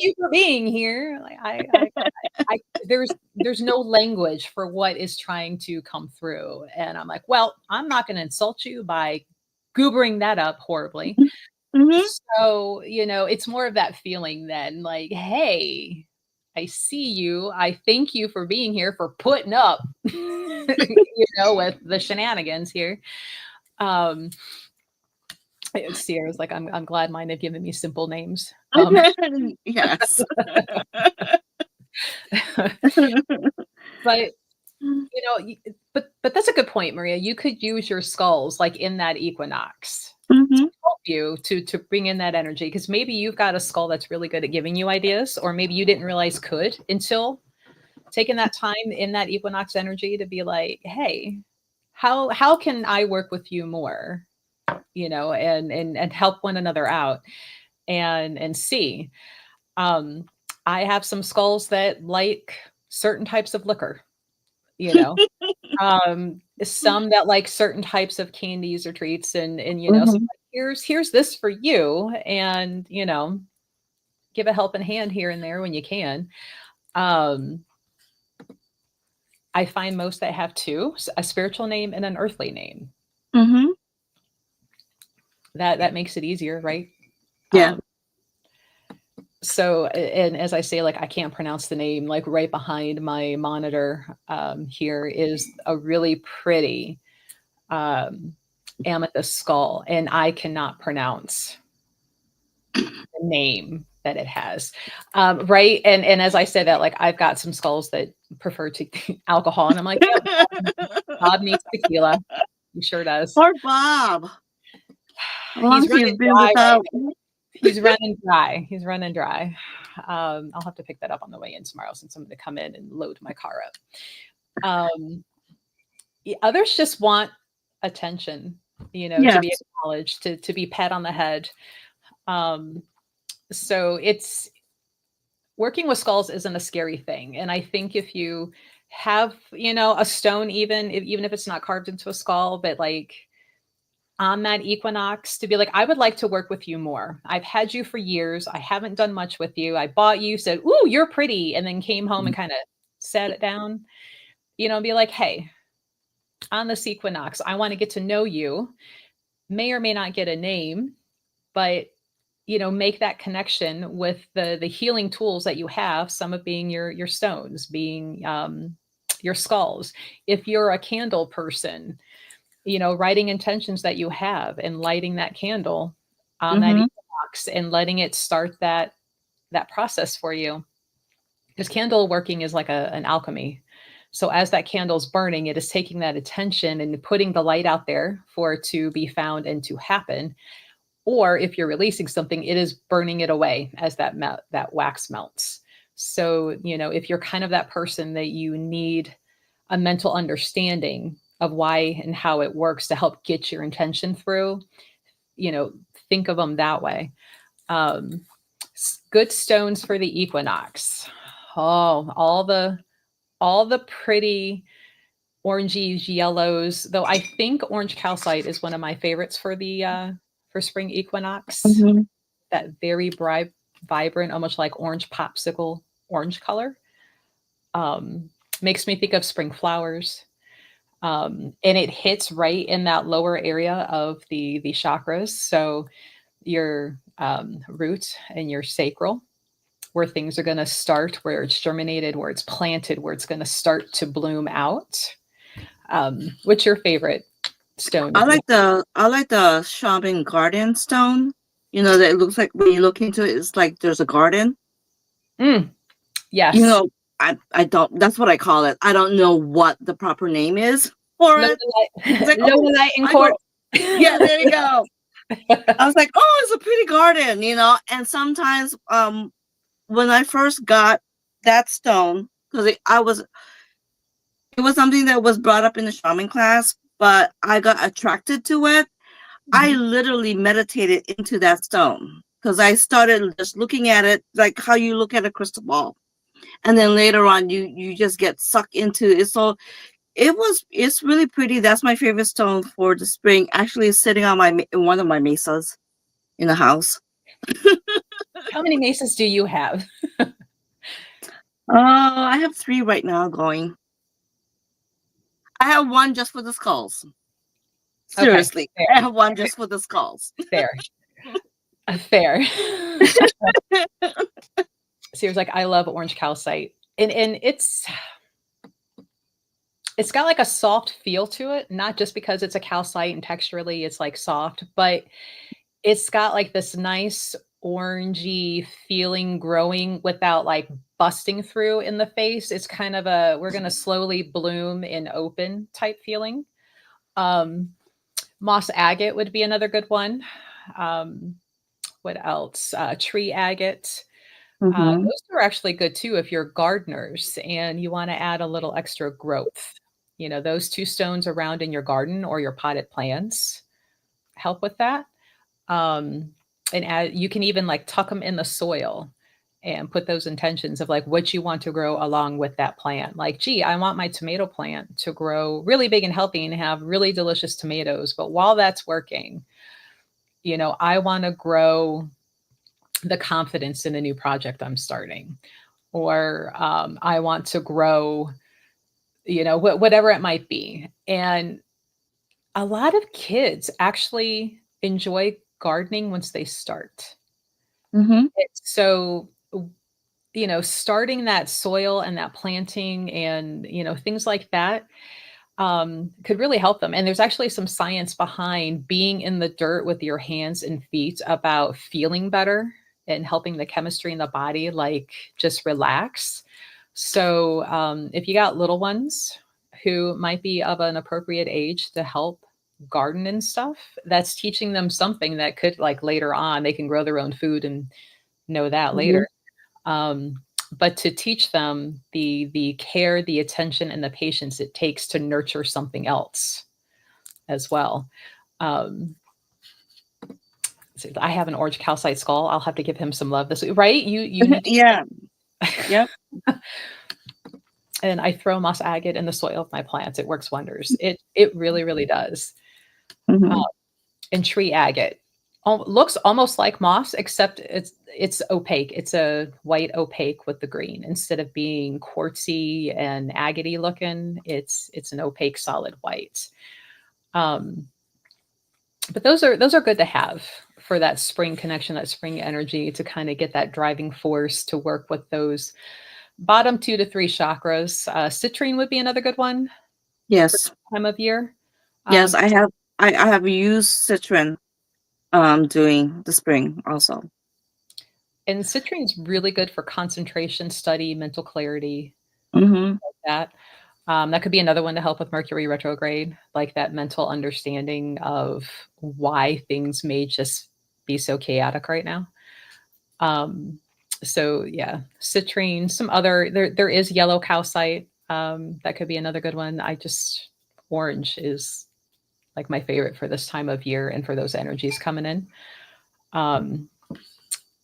you for being here. Like there's no language for what is trying to come through. And I'm like, well, I'm not going to insult you by goobering that up horribly. Mm-hmm. So, it's more of that feeling then, like, hey, I see you. I thank you for being here, for putting up, with the shenanigans here. Um, let's see, I was like, I'm glad mine have given me simple names. Yes. But but that's a good point, Maria. You could use your skulls like in that equinox Mm-hmm. to help you to bring in that energy, because maybe you've got a skull that's really good at giving you ideas, or maybe you didn't realize could until taking that time in that equinox energy to be like, hey, how can I work with you more, and help one another out and see. Um, I have some skulls that like certain types of liquor, you know, some that like certain types of candies or treats, and so Mm-hmm. like, here's this for you, and give a helping hand here and there when you can. Um, I find most that have two, a spiritual name and an earthly name. Mm-hmm. That makes it easier, right? Yeah. Um, so, and as I say, like I can't pronounce the name, like right behind my monitor here is a really pretty amethyst skull, and I cannot pronounce the name that it has. Right. And as I said that, like I've got some skulls that prefer to alcohol, and I'm like, yep, Bob needs tequila. He sure does. Poor Bob. How long He's he's running been dry right without. now. He's running dry. He's running dry. I'll have to pick that up on the way in tomorrow, since I'm going to come in and load my car up. Others just want attention, to be Yes. acknowledged, to be pat on the head. So it's working with skulls isn't a scary thing. And I think if you have, a stone, even if it's not carved into a skull, but like on that equinox, to be like, I would like to work with you more. I've had you for years. I haven't done much with you. I bought you, said, ooh, you're pretty, and then came home and kind of sat it down, be like, hey, on this equinox, I want to get to know you. May or may not get a name, but make that connection with the healing tools that you have. Some of being your stones, being your skulls. If you're a candle person, writing intentions that you have and lighting that candle on that Mm-hmm. equinox and letting it start that process for you. Because candle working is like an alchemy. So as that candle's burning, it is taking that attention and putting the light out there for it to be found and to happen. Or if you're releasing something, it is burning it away as that wax melts. So, if you're kind of that person that you need a mental understanding of why and how it works to help get your intention through, think of them that way. Um, Good stones for the equinox. Oh, all the pretty oranges, yellows, though I think orange calcite is one of my favorites for spring equinox. Mm-hmm. That very bright, vibrant, almost like orange popsicle orange color. Makes me think of spring flowers. And it hits right in that lower area of the chakras. So your root and your sacral, where things are going to start, where it's germinated, where it's planted, where it's going to start to bloom out. What's your favorite stone? I like the shopping garden stone. That it looks like when you look into it, it's like there's a garden. Mm, You yes. know, I don't. That's what I call it. I don't know what the proper name is for it. It's like, oh, Light and I go. quartz. Yeah, there you go. I was like, oh, it's a pretty garden, you know. And sometimes, when I first got that stone, because it was something that was brought up in the shaman class, but I got attracted to it. I Mhm. literally meditated into that stone because I started just looking at it like how you look at a crystal ball, and then later on you just get sucked into it. So it's really pretty. That's my favorite stone for the spring. Actually, it's sitting on in one of my mesas in the house. How many mesas do you have? I have 3 right now going. I have one just for the skulls. Okay, Seriously, fair, I have one just for the skulls. fair, fair. Seems like I love orange calcite, and it's got like a soft feel to it, not just because it's a calcite and texturally it's like soft, but it's got like this nice orangey feeling growing without like busting through in the face. It's kind of a we're gonna slowly bloom and open type feeling. Um, Moss agate would be another good one. Um, what else? Tree agate. Mm-hmm. Those are actually good too if you're gardeners and you want to add a little extra growth. You know, those two stones around in your garden or your potted plants help with that. Um, and you can even like tuck them in the soil and put those intentions of like what you want to grow along with that plant. Like, gee, I want my tomato plant to grow really big and healthy and have really delicious tomatoes. But while that's working, you know, I want to grow the confidence in the new project I'm starting, or I want to grow, you know, whatever it might be. And a lot of kids actually enjoy gardening once they start. Mm-hmm. So, you know, starting that soil and that planting and, you know, things like that could really help them. And there's actually some science behind being in the dirt with your hands and feet about feeling better and helping the chemistry in the body, like just relax. So if you got little ones who might be of an appropriate age to help garden and stuff, that's teaching them something that could like later on, they can grow their own food and know that Mm-hmm. later. Um, but to teach them the care, the attention, and the patience it takes to nurture something else as well. Um, so I have an orange calcite skull. I'll have to give him some love this week, right? You need Yeah. Yep. and I throw moss agate in the soil of my plants. It works wonders. It really really does. Uh, Mm-hmm. and tree agate looks almost like moss, except it's opaque. It's a white opaque with the green instead of being quartzy and agate looking. It's an opaque solid white. Um, but those are good to have for that spring connection, that spring energy to kind of get that driving force to work with those bottom 2 to 3 chakras. Citrine would be another good one for Yes. this time of year. Yes, Um, I have used citron during the spring also. and citrine's really good for concentration, study, mental clarity, Mm-hmm. that. That could be another one to help with Mercury retrograde, like that mental understanding of why things may just be so chaotic right now. Um, so yeah, citrine, some other there is yellow calcite. That could be another good one. Orange is like my favorite for this time of year and for those energies coming in. Um,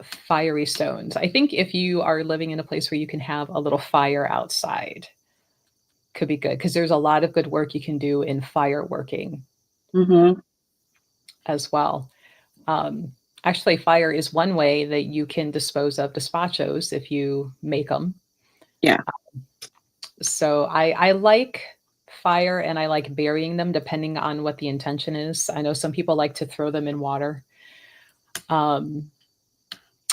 Fiery stones. I think if you are living in a place where you can have a little fire outside, could be good because there's a lot of good work you can do in fireworking Mm-hmm. as well. Um, Actually, fire is one way that you can dispose of despachos if you make them. Yeah. So I like fire and I like burying them depending on what the intention is. I know some people like to throw them in water, um,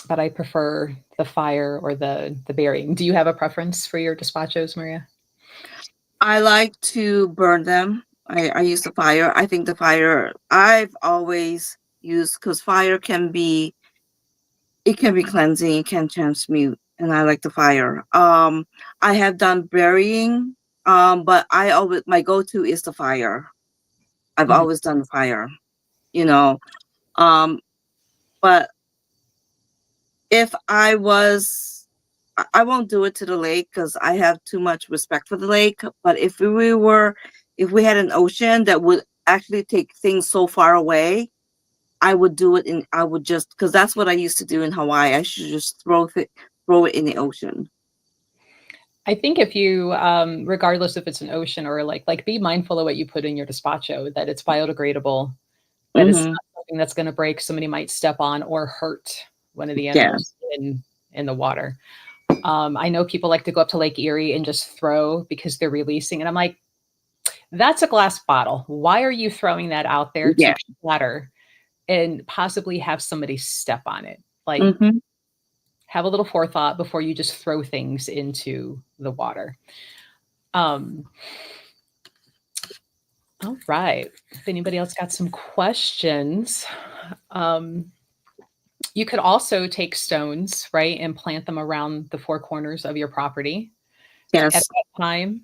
but I prefer the fire or the burying. Do you have a preference for your despachos, Maria? I like to burn them. I use the fire. I think the fire I've always used because fire can be it can be cleansing, it can transmute, and I like the fire. I have done burying, but I always my go-to is the fire. I've Mhm. always done the fire, you know. But if I was, I won't do it to the lake because I have too much respect for the lake. But if we had an ocean that would actually take things so far away, I would do it I would just, because that's what I used to do in Hawaii. I should just throw it in the ocean. I think if you, regardless if it's an ocean or like be mindful of what you put in your despacho, that it's biodegradable, that it's Mm-hmm. not something that's going to break, somebody might step on or hurt one of the animals Yes. in the water. I know people like to go up to Lake Erie and just throw because they're releasing. And I'm like, that's a glass bottle. Why are you throwing that out there to Yeah. shatter and possibly have somebody step on it? Like, Mm-hmm. have a little forethought before you just throw things into the water. All right. If anybody else got some questions, you could also take stones, right, and plant them around the four corners of your property at Yes. that time,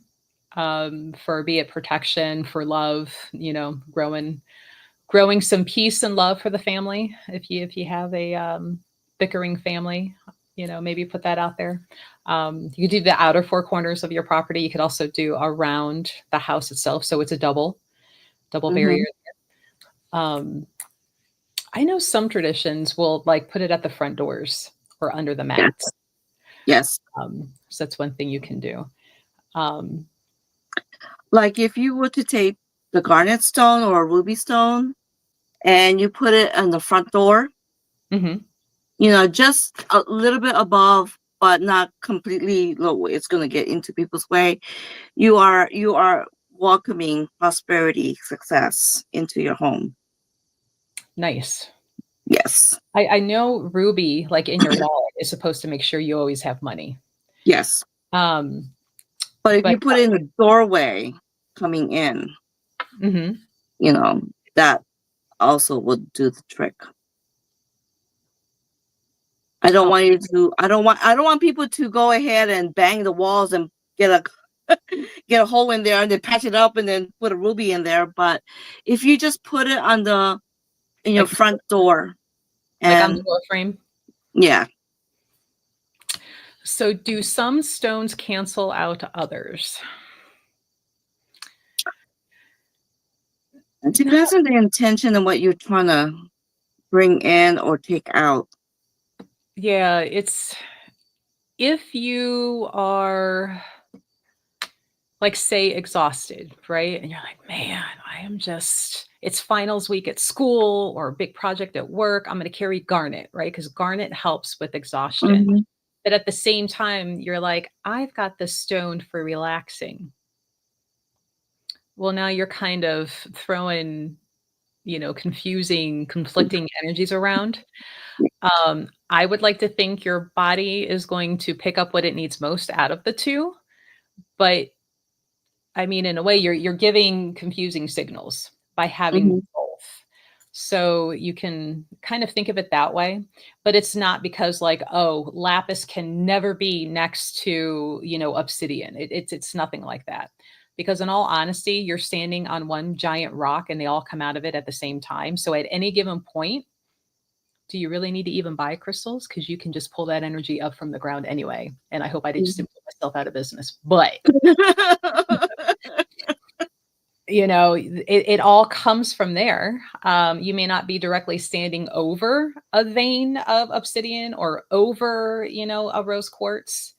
for be it protection, for love, growing some peace and love for the family. If you have a bickering family, maybe put that out there. You could do the outer four corners of your property. You could also do around the house itself, so it's a double Mm-hmm. barrier. Um, I know some traditions will like put it at the front doors or under the Yes. mats. Yes. So that's one thing you can do. Um, Like if you were to take the garnet stone or a ruby stone and you put it on the front door, mhm. just a little bit above, but not completely low. It's going to get into people's way. You are welcoming prosperity, success into your home. Nice. Yes. I know ruby, like in your wallet, is supposed to make sure you always have money. Yes. Um, But if but you put it in the doorway coming in, mhm. that also would do the trick. I don't want people to go ahead and bang the walls and get a hole in there and then patch it up and then put a ruby in there. But if you just put it in your like front door like on the and door frame. yeah, So do some stones cancel out others? it depends on the intention and what you're trying to bring in or take out. Yeah, it's if you are like say exhausted, right? And you're like, man, it's finals week at school or a big project at work. I'm going to carry garnet, right? Because garnet helps with exhaustion. Mm-hmm. But at the same time, you're like, I've got the stone for relaxing. Well, now you're kind of throwing, confusing, conflicting energies around. I would like to think your body is going to pick up what it needs most out of the two, but I mean, in a way, you're giving confusing signals by having Mm-hmm. both. So you can kind of think of it that way, but it's not because like, oh, lapis can never be next to, obsidian. It's nothing like that. Because in all honesty, you're standing on one giant rock and they all come out of it at the same time. So at any given point, do you really need to even buy crystals? Because you can just pull that energy up from the ground anyway. And I hope I didn't just put myself out of business. But it all comes from there. You may not be directly standing over a vein of obsidian or over, a rose quartz,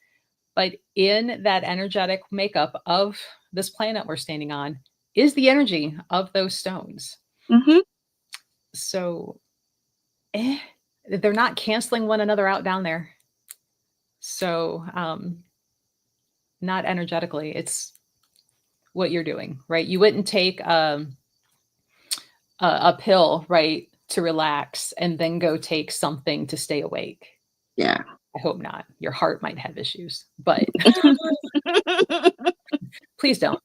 but in that energetic makeup of this planet we're standing on is the energy of those stones. Mm-hmm. So they're not canceling one another out down there. So not energetically, it's what you're doing, right? You wouldn't take a pill, right, to relax and then go take something to stay awake. Yeah. I hope not. Your heart might have issues, but please don't.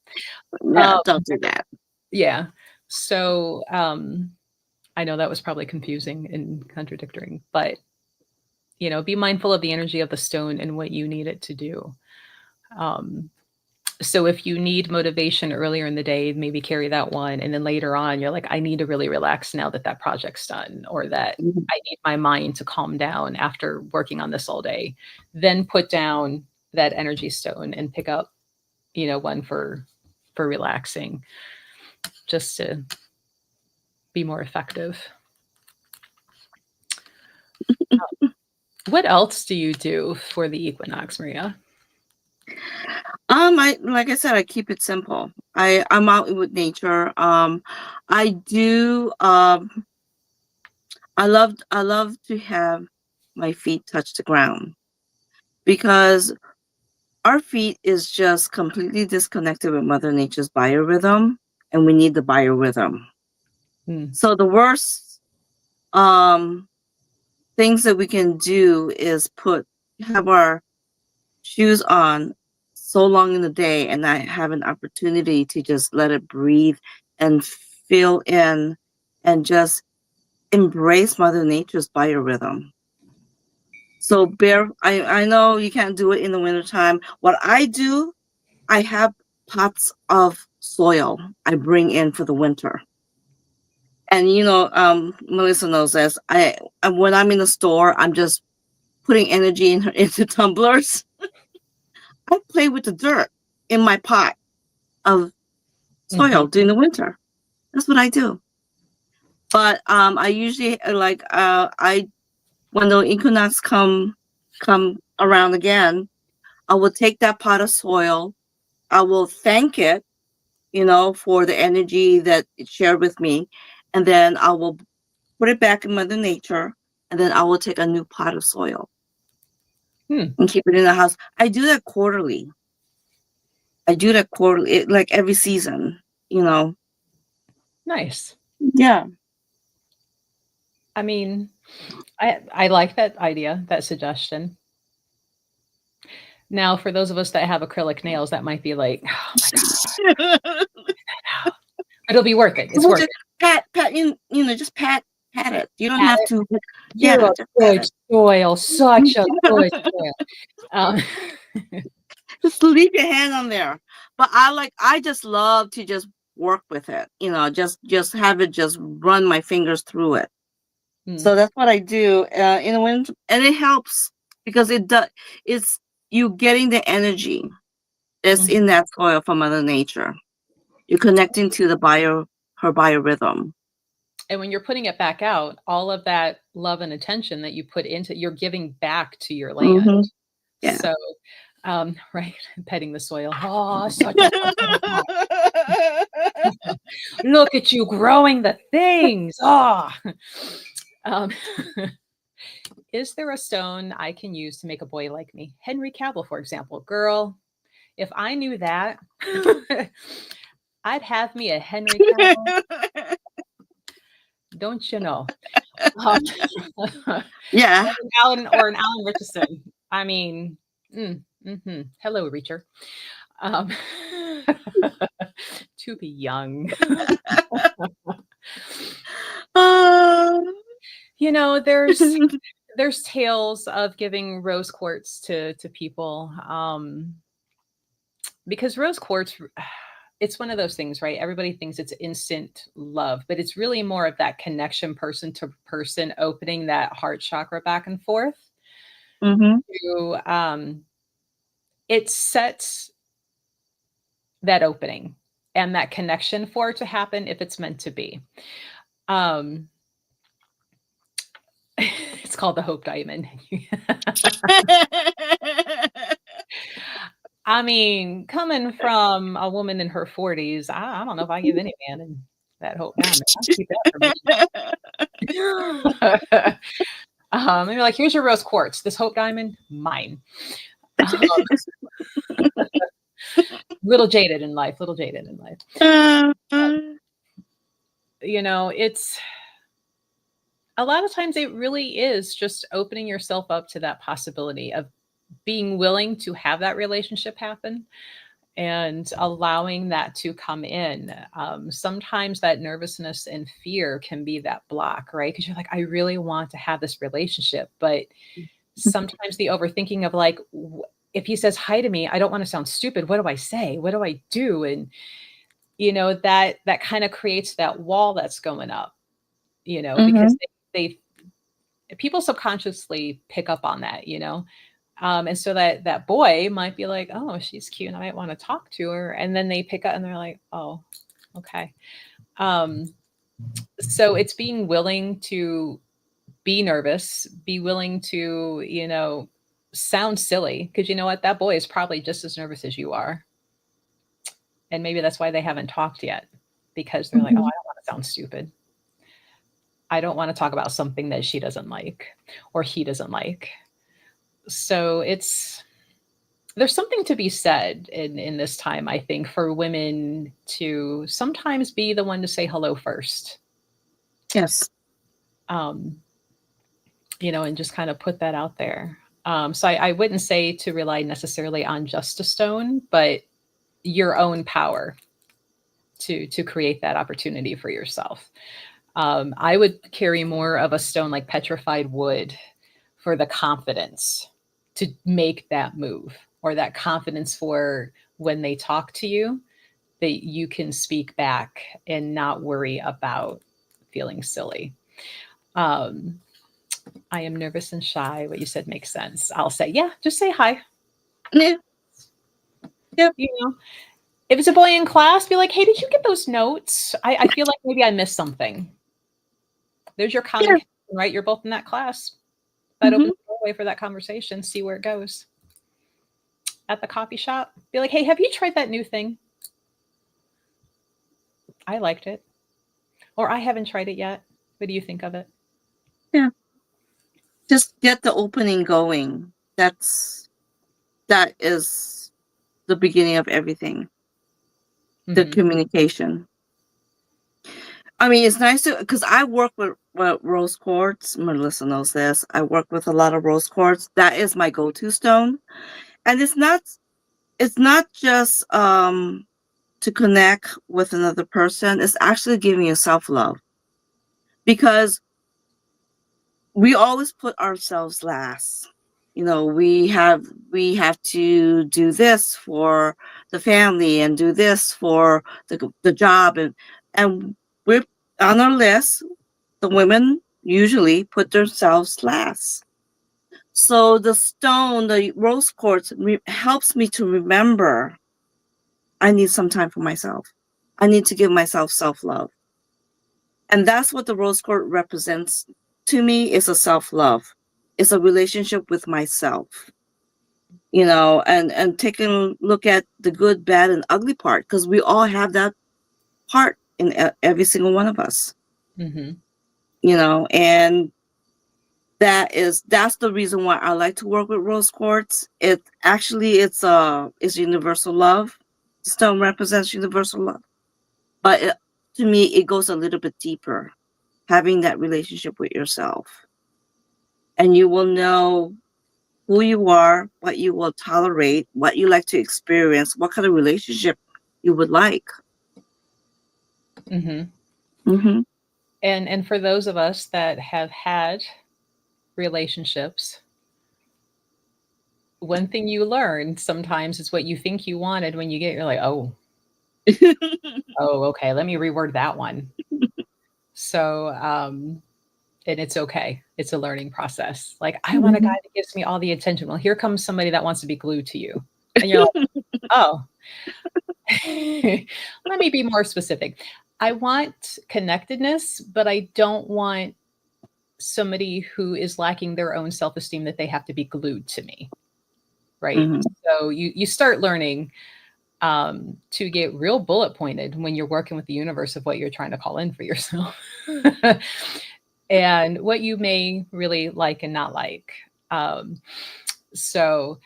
Yeah, don't do that. Yeah. So I know that was probably confusing and contradictory, but be mindful of the energy of the stone and what you need it to do. So if you need motivation earlier in the day, maybe carry that one. And then later on, you're like, I need to really relax now that that project's done, or that Mhm. I need my mind to calm down after working on this all day. Then put down that energy stone and pick up, one for relaxing, just to be more effective. What else do you do for the equinox, Maria? I like I said, I keep it simple. I'm out with nature. I do. I love to have my feet touch the ground, because our feet is just completely disconnected with Mother Nature's biorhythm, and we need the biorhythm. Hmm. So the worst um things that we can do is have our shoes on so long in the day and not have an opportunity to just let it breathe and feel in and just embrace Mother Nature's biorhythm. So I know you can't do it in the wintertime. What I do, I have pots of soil I bring in for the winter. And Melissa knows this. When I'm in the store, I'm just putting energy into tumblers. I play with the dirt in my pot of Mhm. soil during the winter. That's what I do. But I usually I when the equinox come around again, I will take that pot of soil. I will thank it, for the energy that it shared with me, and then I will put it back in Mother Nature, and then I will take a new pot of soil Hmm. and keep it in the house. I do that quarterly. Like every season, you know. Nice. Yeah. I mean, I like that idea, that suggestion. Now, for those of us that have acrylic nails, that might be like, oh my god, it'll be worth it. It's So worth just it. pat, just pat it. You don't Pat have it. to. You're Yeah, a just pat good it. soil, such a good soil. Um, Just leave your hand on there. But I just love to just work with it. Just have it just run my fingers through it. hmm, So that's what I do in the winter, and it helps because it does. It's you getting the energy that's mhm. in that soil from Mother Nature. You're connecting to her biorhythm. And when you're putting it back out, all of that love and attention that you put into, you're giving back to your land. Hmm. Yeah. So, right, petting the soil. Oh, such a look at you growing the things. Oh, um, is there a stone I can use to make a boy like me? Henry Cavill, for example. Girl, if I knew that, I'd have me a Henry Cavill. Don't you know? Um, Yeah. or an Alan Richardson. I mean, hello, Reacher. Um, to be young. Uh, There's tales of giving rose quartz to people, because rose quartz, it's one of those things, right? Everybody thinks it's instant love, but it's really more of that connection, person to person, opening that heart chakra back and forth. hmm To It sets that opening and that connection for it to happen if it's meant to be. Um, it's called the Hope Diamond. I mean, coming from a woman in her 40s, I don't know if I give any man in that Hope Diamond. I'll keep that for me. And you're like, here's your rose quartz. This Hope Diamond, mine. Um, little jaded in life, little jaded in life. Uh, It's a lot of times it really is just opening yourself up to that possibility of being willing to have that relationship happen and allowing that to come in. Sometimes that nervousness and fear can be that block, right? Because you're like, I really want to have this relationship, but sometimes the overthinking of like, if he says hi to me, I don't want to sound stupid. What do I say? What do I do? And, you know, that kind of creates that wall that's going up, you know, because Mhm. they people subconsciously pick up on that, you know. And so that boy might be like, oh, she's cute and I might want to talk to her. And then they pick up and they're like, oh, okay. So it's being willing to be nervous, be willing to, you know, sound silly. Because you know what? That boy is probably just as nervous as you are. And maybe that's why they haven't talked yet, because they're like, oh, I Mhm. don't want to sound stupid. I don't want to talk about something that she doesn't like or he doesn't like. So there's something to be said in this time, I think, for women to sometimes be the one to say hello first. Yes. Um, you know, and just kind of put that out there. So I wouldn't say to rely necessarily on just a stone, but your own power to create that opportunity for yourself. I would carry more of a stone like petrified wood for the confidence to make that move, or that confidence for when they talk to you, that you can speak back and not worry about feeling silly. Um, I am nervous and shy. What you said makes sense. I'll say, yeah, just say hi. Yeah. Yep. You know, if it's a boy in class, be like, hey, did you get those notes? I feel like maybe I missed something. There's your Yeah. communication, right? You're both in that class. That Mhm. opens the doorway for that conversation. See where it goes. At the coffee shop, be like, hey, have you tried that new thing? I liked it. Or I haven't tried it yet. What do you think of it? Yeah. Just get the opening going. That is the beginning of everything. The Mm-hmm. communication. I mean, it's nice to, because I work with rose quartz. Melissa knows this. I work with a lot of rose quartz. That is my go-to stone, and it's not just to connect with another person. It's actually giving you self-love, because we always put ourselves last. You know, we have to do this for the family and do this for the job, and we're on our list. The women usually put themselves last. So the stone, the rose quartz, helps me to remember I need some time for myself. I need to give myself self-love. And that's what the rose quartz represents to me, is a self-love. It's a relationship with myself, and taking a look at the good, bad, and ugly part, because we all have that part in every single one of us, Mm-hmm. and that's the reason why I like to work with rose quartz. It's universal love. Stone represents universal love, but to me it goes a little bit deeper, having that relationship with yourself, and you will know who you are, what you will tolerate, what you like to experience, what kind of relationship you would like. Mm-hmm. Mm-hmm. And for those of us that have had relationships, one thing you learn sometimes is what you think you wanted. When you get, you're like, oh, okay, let me reword that one. So, and it's okay. It's a learning process. Like, I want a guy Mhm. that gives me all the attention. Well, here comes somebody that wants to be glued to you. And you're like, oh, let me be more specific. I want connectedness, but I don't want somebody who is lacking their own self-esteem that they have to be glued to me. Right. Mhm. So you start learning to get real bullet pointed when you're working with the universe of what you're trying to call in for yourself and what you may really like and not like. Um, so,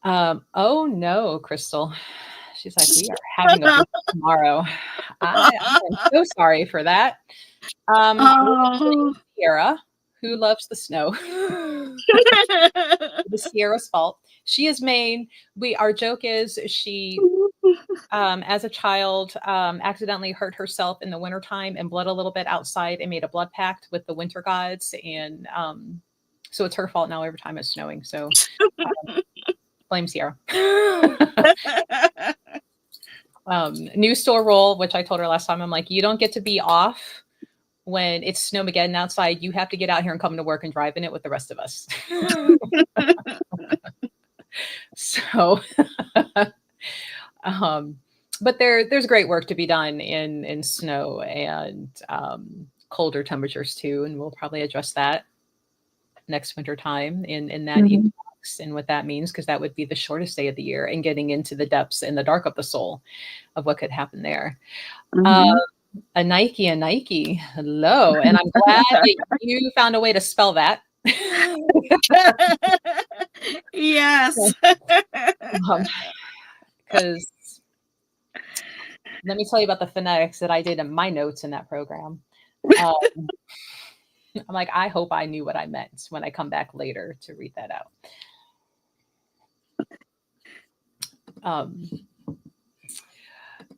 oh no, Crystal. She's like, we are having a blue tomorrow. I am so sorry for that. We're Oh. blaming Sierra, who loves the snow. The Sierra's fault. She has made, our joke is she, as a child, accidentally hurt herself in the wintertime and bled a little bit outside and made a blood pact with the winter gods. And so it's her fault now every time it's snowing. So blame Sierra. New store rule, which I told her last time. I'm like, you don't get to be off when it's snowmageddon outside. You have to get out here and come to work and drive in it with the rest of us. So, but there's great work to be done in snow and colder temperatures too, and we'll probably address that next winter time in that equinox and what that means, because that would be the shortest day of the year and getting into the depths and the dark of the soul of what could happen there. A Nike, hello, and I'm glad that you found a way to spell that. Yes. Because let me tell you about the phonetics that I did in my notes in that program. I'm like, I hope I knew what I meant when I come back later to read that out.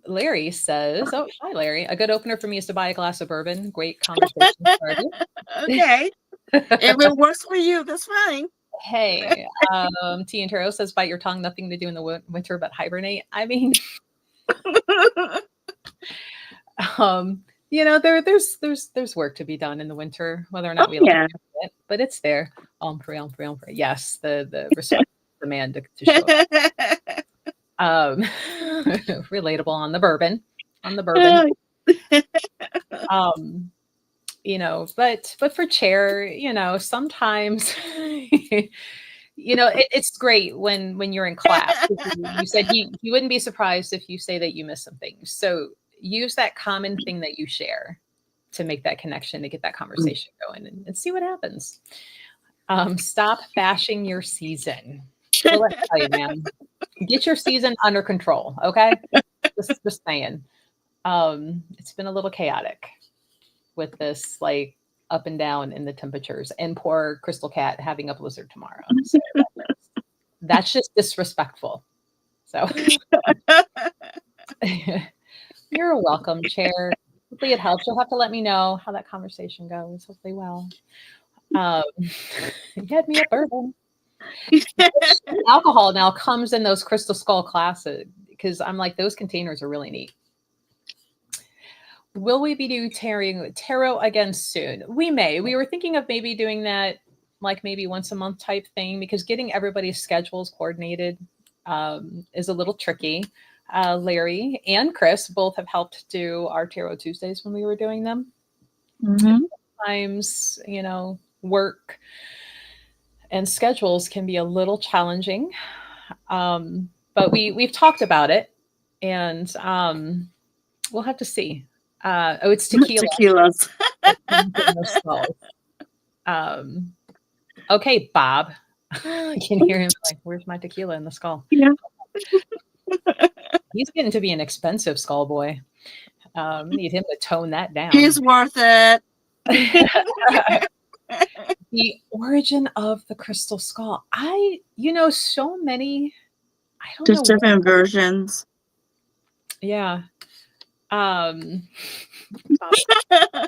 Larry says, oh, hi, Larry. A good opener for me is to buy a glass of bourbon. Great conversation starter. Okay. If it works for you, that's fine. Hey, T and Taro says, bite your tongue, nothing to do in the winter but hibernate. I mean, you know, there's work to be done in the winter, whether or not we like it, but it's there. Yes, the respect demand to show up. Relatable on the bourbon. You know, but for chair, you know, sometimes you know, it's great when you're in class. You said you wouldn't be surprised if you say that you miss some things. So use that common thing that you share to make that connection, to get that conversation going and see what happens. Stop bashing your season. Well, let's tell you, man. Get your season under control, okay? Just saying. It's been a little chaotic with this, like, up and down in the temperatures, and poor Crystal Cat having a blizzard tomorrow. So that's just disrespectful. So you're welcome, Chair. Hopefully it helps. You'll have to let me know how that conversation goes. Hopefully well. You had me at bourbon. Alcohol now comes in those Crystal Skull classes, because I'm like, those containers are really neat. Will we be doing tarot again soon? We may. We were thinking of maybe doing that like maybe once a month type thing, because getting everybody's schedules coordinated is a little tricky. Larry and Chris both have helped do our Tarot Tuesdays when we were doing them. Sometimes, you know, work and schedules can be a little challenging, but we've talked about it, and we'll have to see. Oh, it's tequila. Okay, Bob. I can hear him like, where's my tequila in the skull? Yeah. He's getting to be an expensive skull boy. Need him to tone that down. He's worth it. The origin of the crystal skull. You know, so many. I don't know. There's different versions. Yeah.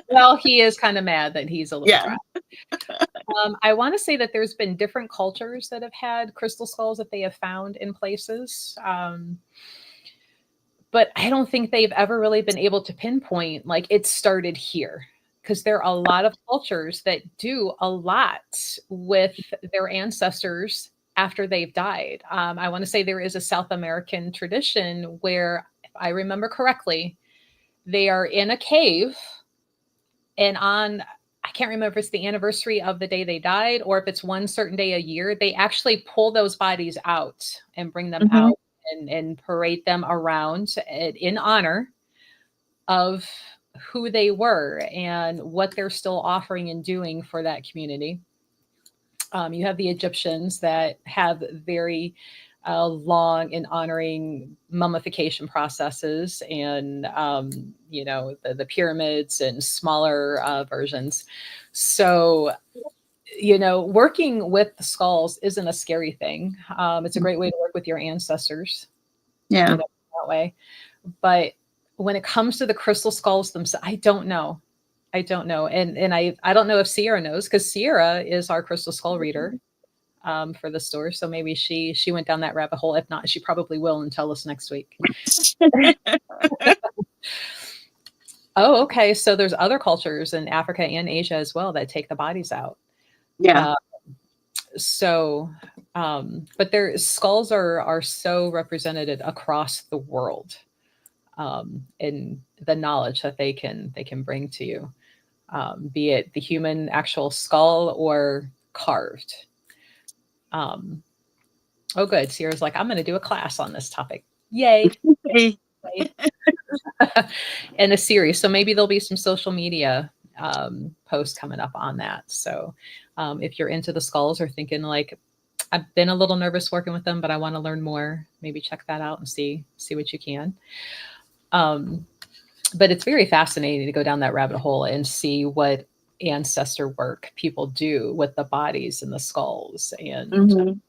Well, he is kind of mad that he's a little dry. I want to say that there's been different cultures that have had crystal skulls that they have found in places. But I don't think they've ever really been able to pinpoint like it started here, because there are a lot of cultures that do a lot with their ancestors after they've died. I want to say there is a South American tradition where, if I remember correctly, they are in a cave, and I can't remember if it's the anniversary of the day they died or if it's one certain day a year, they actually pull those bodies out and bring them out and parade them around in honor of who they were and what they're still offering and doing for that community. You have the Egyptians that have very long and honoring mummification processes, and you know, the pyramids and smaller versions. So, you know, working with the skulls isn't a scary thing. It's a great way to work with your ancestors. Yeah, you know, that way. But when it comes to the crystal skulls themselves, I don't know. And I don't know if Sierra knows, because Sierra is our crystal skull reader. for the store. So maybe she went down that rabbit hole. If not, she probably will and tell us next week. Oh, okay. So there's other cultures in Africa and Asia as well that take the bodies out. Yeah. Uh, so, but their skulls are so represented across the world, in the knowledge that they can bring to you, be it the human actual skull or carved. Um, oh, good. Sierra's like, I'm going to do a class on this topic. Yay! Hey. In a series. So maybe there'll be some social media posts coming up on that. So if you're into the skulls or thinking like, I've been a little nervous working with them, but I want to learn more, maybe check that out and see what you can. But it's very fascinating to go down that rabbit hole and see what ancestor work people do with the bodies and the skulls. And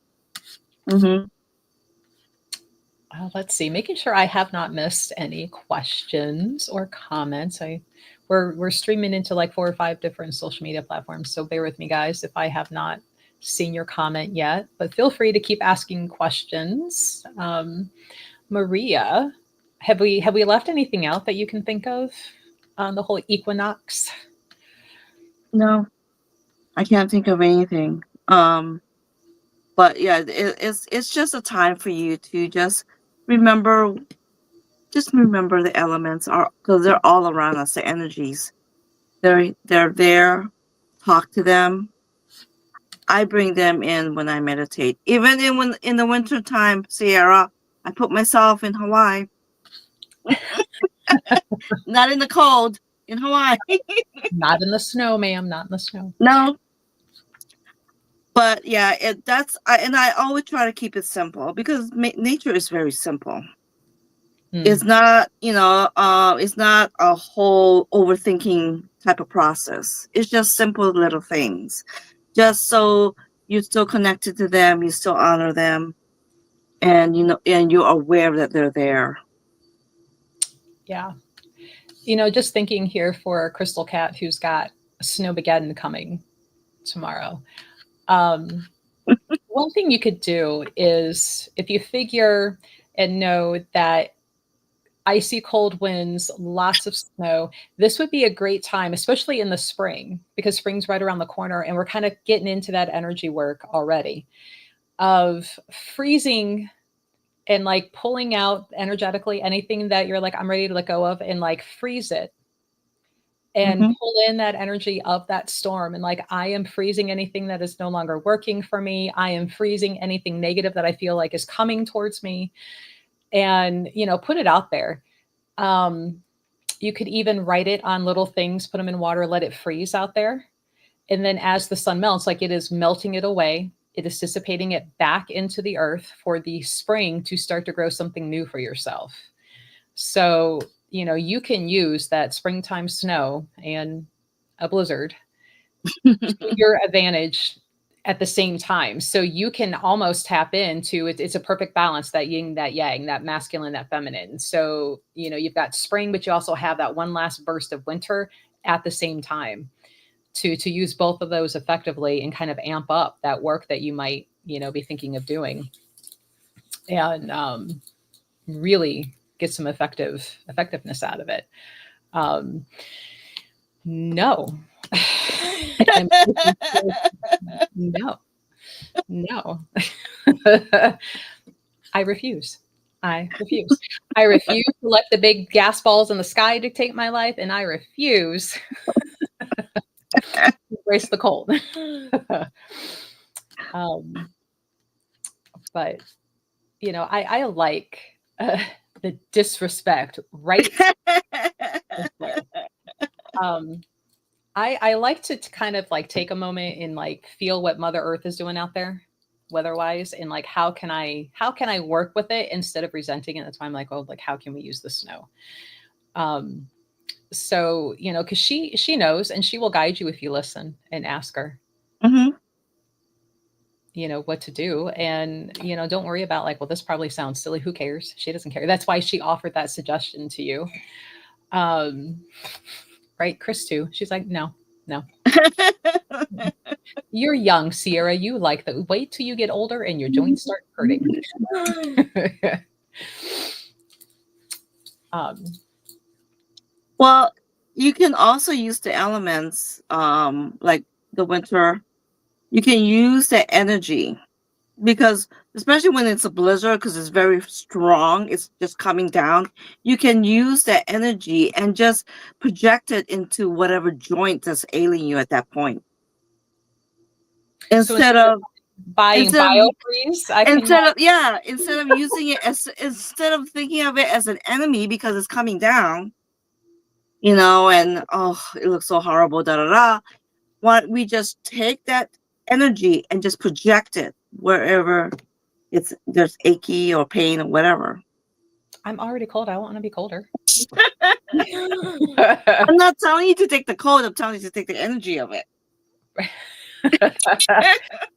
let's see, making sure I have not missed any questions or comments. We're streaming into like 4 or 5 different social media platforms, so bear with me, guys, if I have not seen your comment yet. But feel free to keep asking questions. Maria, have we left anything out that you can think of on the whole equinox? No, I can't think of anything. But yeah, it's just a time for you to just remember the elements are, because they're all around us, the energies. They're there. Talk to them. I bring them in when I meditate. Even in the winter time, Sierra, I put myself in Hawaii. Not in the cold, in Hawaii. Not in the snow, ma'am. Not in the snow. No. But yeah, and I always try to keep it simple, because nature is very simple. It's not, it's not a whole overthinking type of process. It's just simple little things. Just so you're still connected to them, you still honor them, and and you're aware that they're there. Yeah. Just thinking here for Crystal Cat, who's got Snowmageddon coming tomorrow. One thing you could do is, if you figure and know that icy cold winds, lots of snow, this would be a great time, especially in the spring, because spring's right around the corner and we're kind of getting into that energy work already, of freezing and like pulling out energetically anything that you're like, I'm ready to let go of, and like freeze it and pull in that energy of that storm. And like, I am freezing anything that is no longer working for me. I am freezing anything negative that I feel like is coming towards me, and, put it out there. You could even write it on little things, put them in water, let it freeze out there. And then as the sun melts, like, it is melting it away, it is dissipating it back into the earth for the spring to start to grow something new for yourself. So, you can use that springtime snow and a blizzard to your advantage at the same time. So you can almost tap into it. It's a perfect balance, that yin, that yang, that masculine, that feminine. So, you've got spring, but you also have that one last burst of winter at the same time, to use both of those effectively and kind of amp up that work that you might, be thinking of doing, and really get some effectiveness out of it. No. No. I refuse. I refuse to let the big gas balls in the sky dictate my life, and I refuse to embrace the cold. But I like the disrespect, right? I like to kind of like take a moment and like feel what Mother Earth is doing out there, weather-wise, and like how can I work with it instead of resenting it. That's why I'm like, oh, like, how can we use the snow? So, because she knows, and she will guide you if you listen and ask her. What to do. And, don't worry about like, well, this probably sounds silly. Who cares? She doesn't care. That's why she offered that suggestion to you. Right. Chris too. She's like, no, No. You're young, Sierra. You like the wait till you get older and your joints start hurting. um, Well, you can also use the elements, like the winter. You can use the energy because, especially when it's a blizzard, because it's very strong, it's just coming down. You can use that energy and just project it into whatever joint that's ailing you at that point. so Instead of buying instead of BioFreeze, I can. instead of using it as instead of thinking of it as an enemy because it's coming down, and oh, it looks so horrible, da da da. Why don't we just take that energy and just project it wherever there's achy or pain or whatever. I'm already cold. I want to be colder. I'm not telling you to take the cold. I'm telling you to take the energy of it.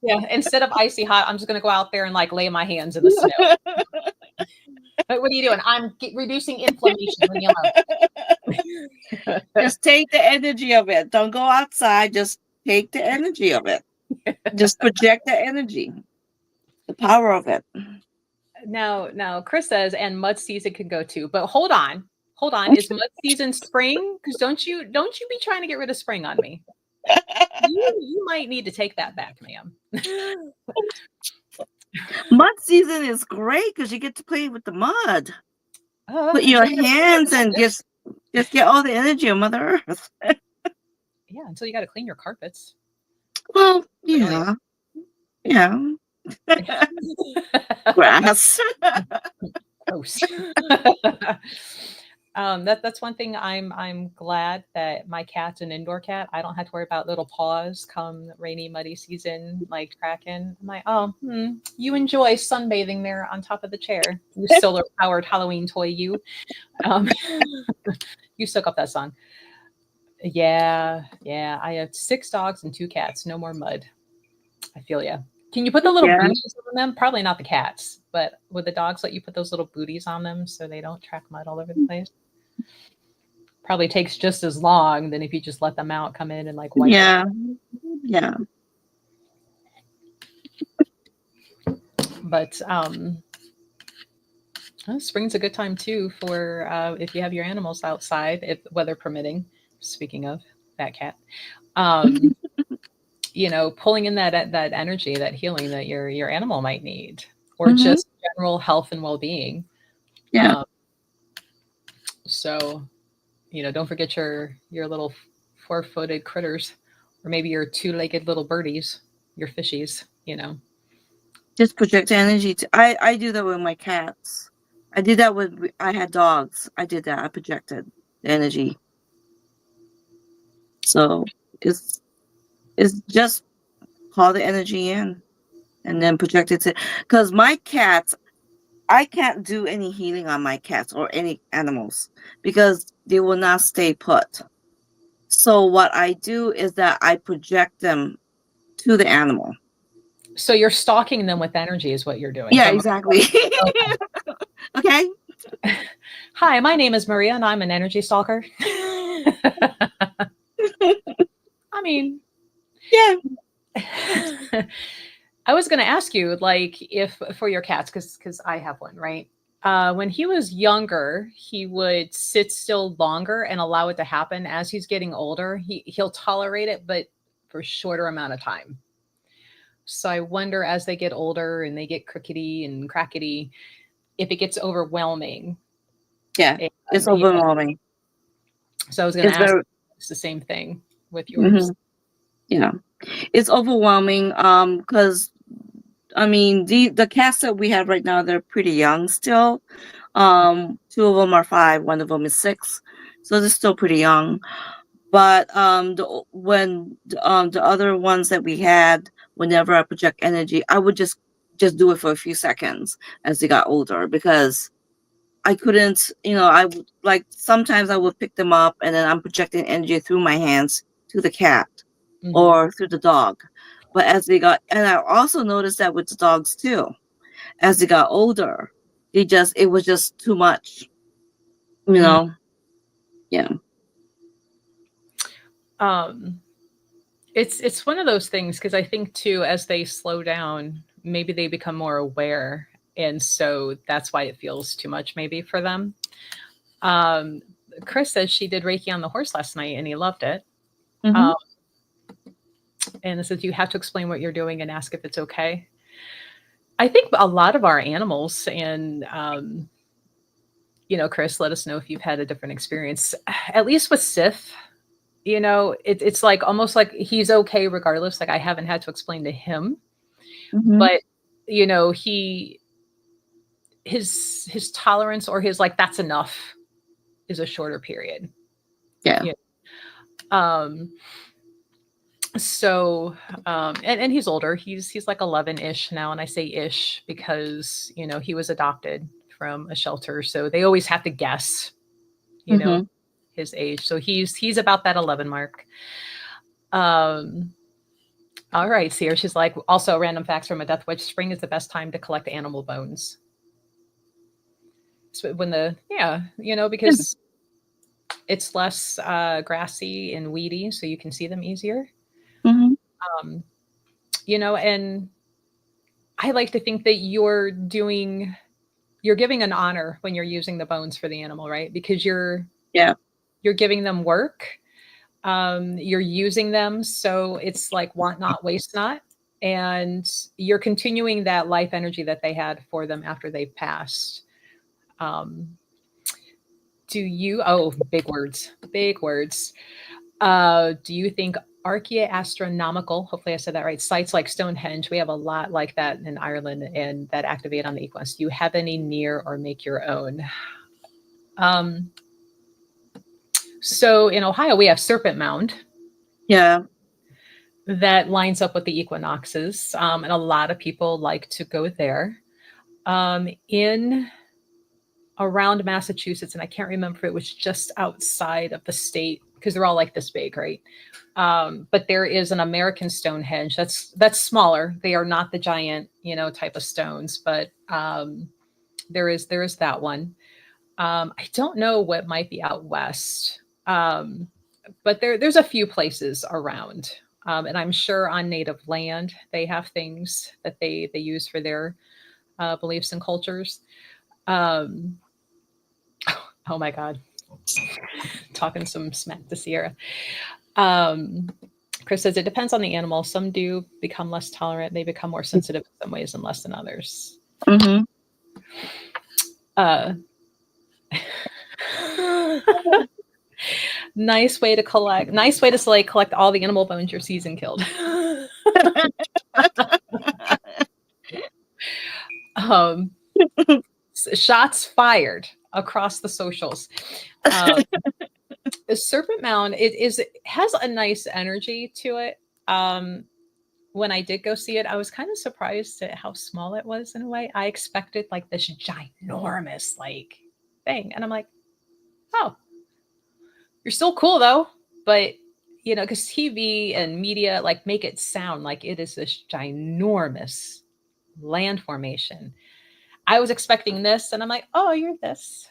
Yeah. Instead of icy hot, I'm just going to go out there and like lay my hands in the snow. What are you doing? I'm reducing inflammation. Leave me alone. Just take the energy of it. Don't go outside. Just take the energy of it. Just project the energy, the power of it. Now, Chris says, and mud season can go too. But hold on. Is mud season spring? Because don't you be trying to get rid of spring on me. You might need to take that back, ma'am. Mud season is great because you get to play with the mud. Oh, Put your hands and just get all the energy of Mother Earth. Yeah, until you got to clean your carpets. Well, yeah. Grass. Gross. That's one thing I'm glad that my cat's an indoor cat. I don't have to worry about little paws come rainy, muddy season, like cracking. I'm like, you enjoy sunbathing there on top of the chair. You solar powered Halloween toy, you. You soak up that sun. Yeah. I have 6 dogs and 2 cats. No more mud. I feel ya. Can you put the little booties on them? Probably not the cats, but would the dogs let you put those little booties on them so they don't track mud all over the place? Probably takes just as long than if you just let them out, come in and like wipe it. Yeah. But spring's a good time too for if you have your animals outside, if weather permitting. Speaking of that cat, pulling in that energy, that healing that your animal might need, or just general health and well-being. Yeah. So, don't forget your little 4-footed critters, or maybe your 2-legged little birdies, your fishies. Just project energy. I do that with my cats. I did that with I had dogs. I did that. I projected the energy. So it's just call the energy in and then project it to, because my cats, I can't do any healing on my cats or any animals because they will not stay put. So what I do is that I project them to the animal. So you're stalking them with energy is what you're doing. Yeah, exactly. Okay. Hi, my name is Maria and I'm an energy stalker. I mean, yeah. I was going to ask you, like, if for your cats, because I have one, right? When he was younger, he would sit still longer and allow it to happen. As he's getting older, he'll tolerate it, but for a shorter amount of time. So I wonder, as they get older and they get crickety and crackety, if it gets overwhelming. Yeah, it's overwhelming. So I was going to ask, it's the same thing with yours. Yeah, it's overwhelming. Because I mean, the cats that we have right now, they're pretty young still. 2 of them are 5, one of them is 6, so they're still pretty young. But the other ones that we had, whenever I project energy, I would just do it for a few seconds as they got older, because I couldn't, I would, like, sometimes I would pick them up and then I'm projecting energy through my hands to the cat or through the dog. But as they got, and I also noticed that with the dogs too, as they got older, it was just too much, Yeah. It's one of those things because I think too, as they slow down, maybe they become more aware, and so that's why it feels too much maybe for them. Um, Chris says she did Reiki on the horse last night and he loved it. Mm-hmm. Um, and it says you have to explain what you're doing and ask if it's okay. I think a lot of our animals, and Chris, let us know if you've had a different experience. At least with Sif, it's like almost like he's okay regardless. Like I haven't had to explain to him, Mm-hmm. but he his tolerance or his like that's enough is a shorter period. Yeah. Yeah. Um, so and he's older. He's like 11-ish now, and I say ish because he was adopted from a shelter, so they always have to guess, you know, Mm-hmm. his age. So he's about that 11 mark. Um, all right, Sierra. She's like, also random facts from a death witch. Spring is the best time to collect animal bones. So when because it's less grassy and weedy, so you can see them easier. Mm-hmm. Um, and I like to think that you're giving an honor when you're using the bones for the animal, right? Because Yeah. you're giving them work. You're using them, so it's like want not, waste not, and you're continuing that life energy that they had for them after they've passed. Um, do you? Oh, big words, big words. Do you think archaeastronomical, hopefully I said that right, sites like Stonehenge, we have a lot like that in Ireland and that activate on the Equinx. Do you have any near or make your own? Um, so in Ohio, we have Serpent Mound Yeah. that lines up with the equinoxes, and a lot of people like to go there. In around Massachusetts, and I can't remember if it was just outside of the state because they're all like this big, right? But there is an American Stonehenge that's smaller. They are not the giant, type of stones, but there is that one. I don't know what might be out west, but there's a few places around, and I'm sure on native land they have things that they use for their beliefs and cultures. Um, oh my God, talking some smack to Sierra. Um, Chris says it depends on the animal. Some do become less tolerant. They become more sensitive in some ways and less than others. Mm-hmm. Uh, nice way to collect. Nice way to like collect all the animal bones your season killed. um, shots fired across the socials. The Serpent Mound has a nice energy to it. When I did go see it, I was kind of surprised at how small it was in a way. I expected like this ginormous like thing, and I'm like, oh, you're still cool though. But because TV and media like make it sound like it is this ginormous land formation. I was expecting this, and I'm like, oh, you're this,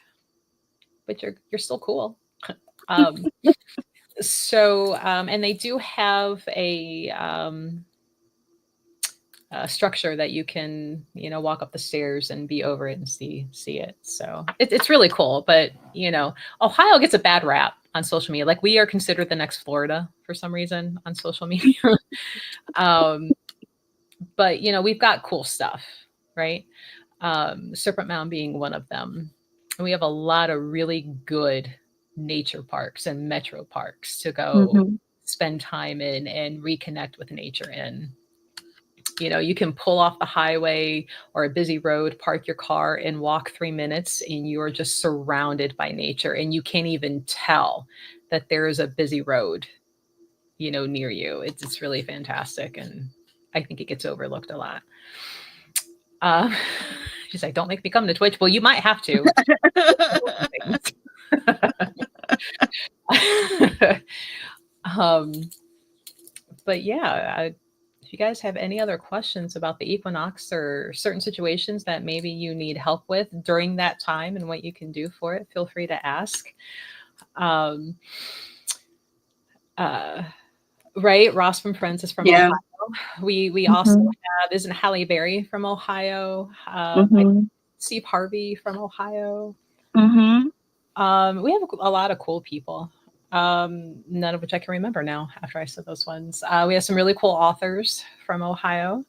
but you're still cool. Um, and they do have a structure that you can, walk up the stairs and be over it and see it. So it's really cool. But Ohio gets a bad rap on social media. Like we are considered the next Florida for some reason on social media. But we've got cool stuff, right? Serpent Mound being one of them. And we have a lot of really good nature parks and metro parks to go Mm-hmm. spend time in and reconnect with nature in. You can pull off the highway or a busy road, park your car and walk 3 minutes and you're just surrounded by nature and you can't even tell that there is a busy road, near you. It's really fantastic. And I think it gets overlooked a lot. She's like, don't make me come to Twitch. Well, you might have to. um, but yeah, if you guys have any other questions about the equinox or certain situations that maybe you need help with during that time and what you can do for it, feel free to ask. right. Ross from Friends is from Yeah. Ohio. We also Mm-hmm. have, isn't Halle Berry from Ohio? I Mm-hmm. Steve Harvey from Ohio. Mm-hmm. We have a lot of cool people. None of which I can remember now after I said those ones. We have some really cool authors from Ohio.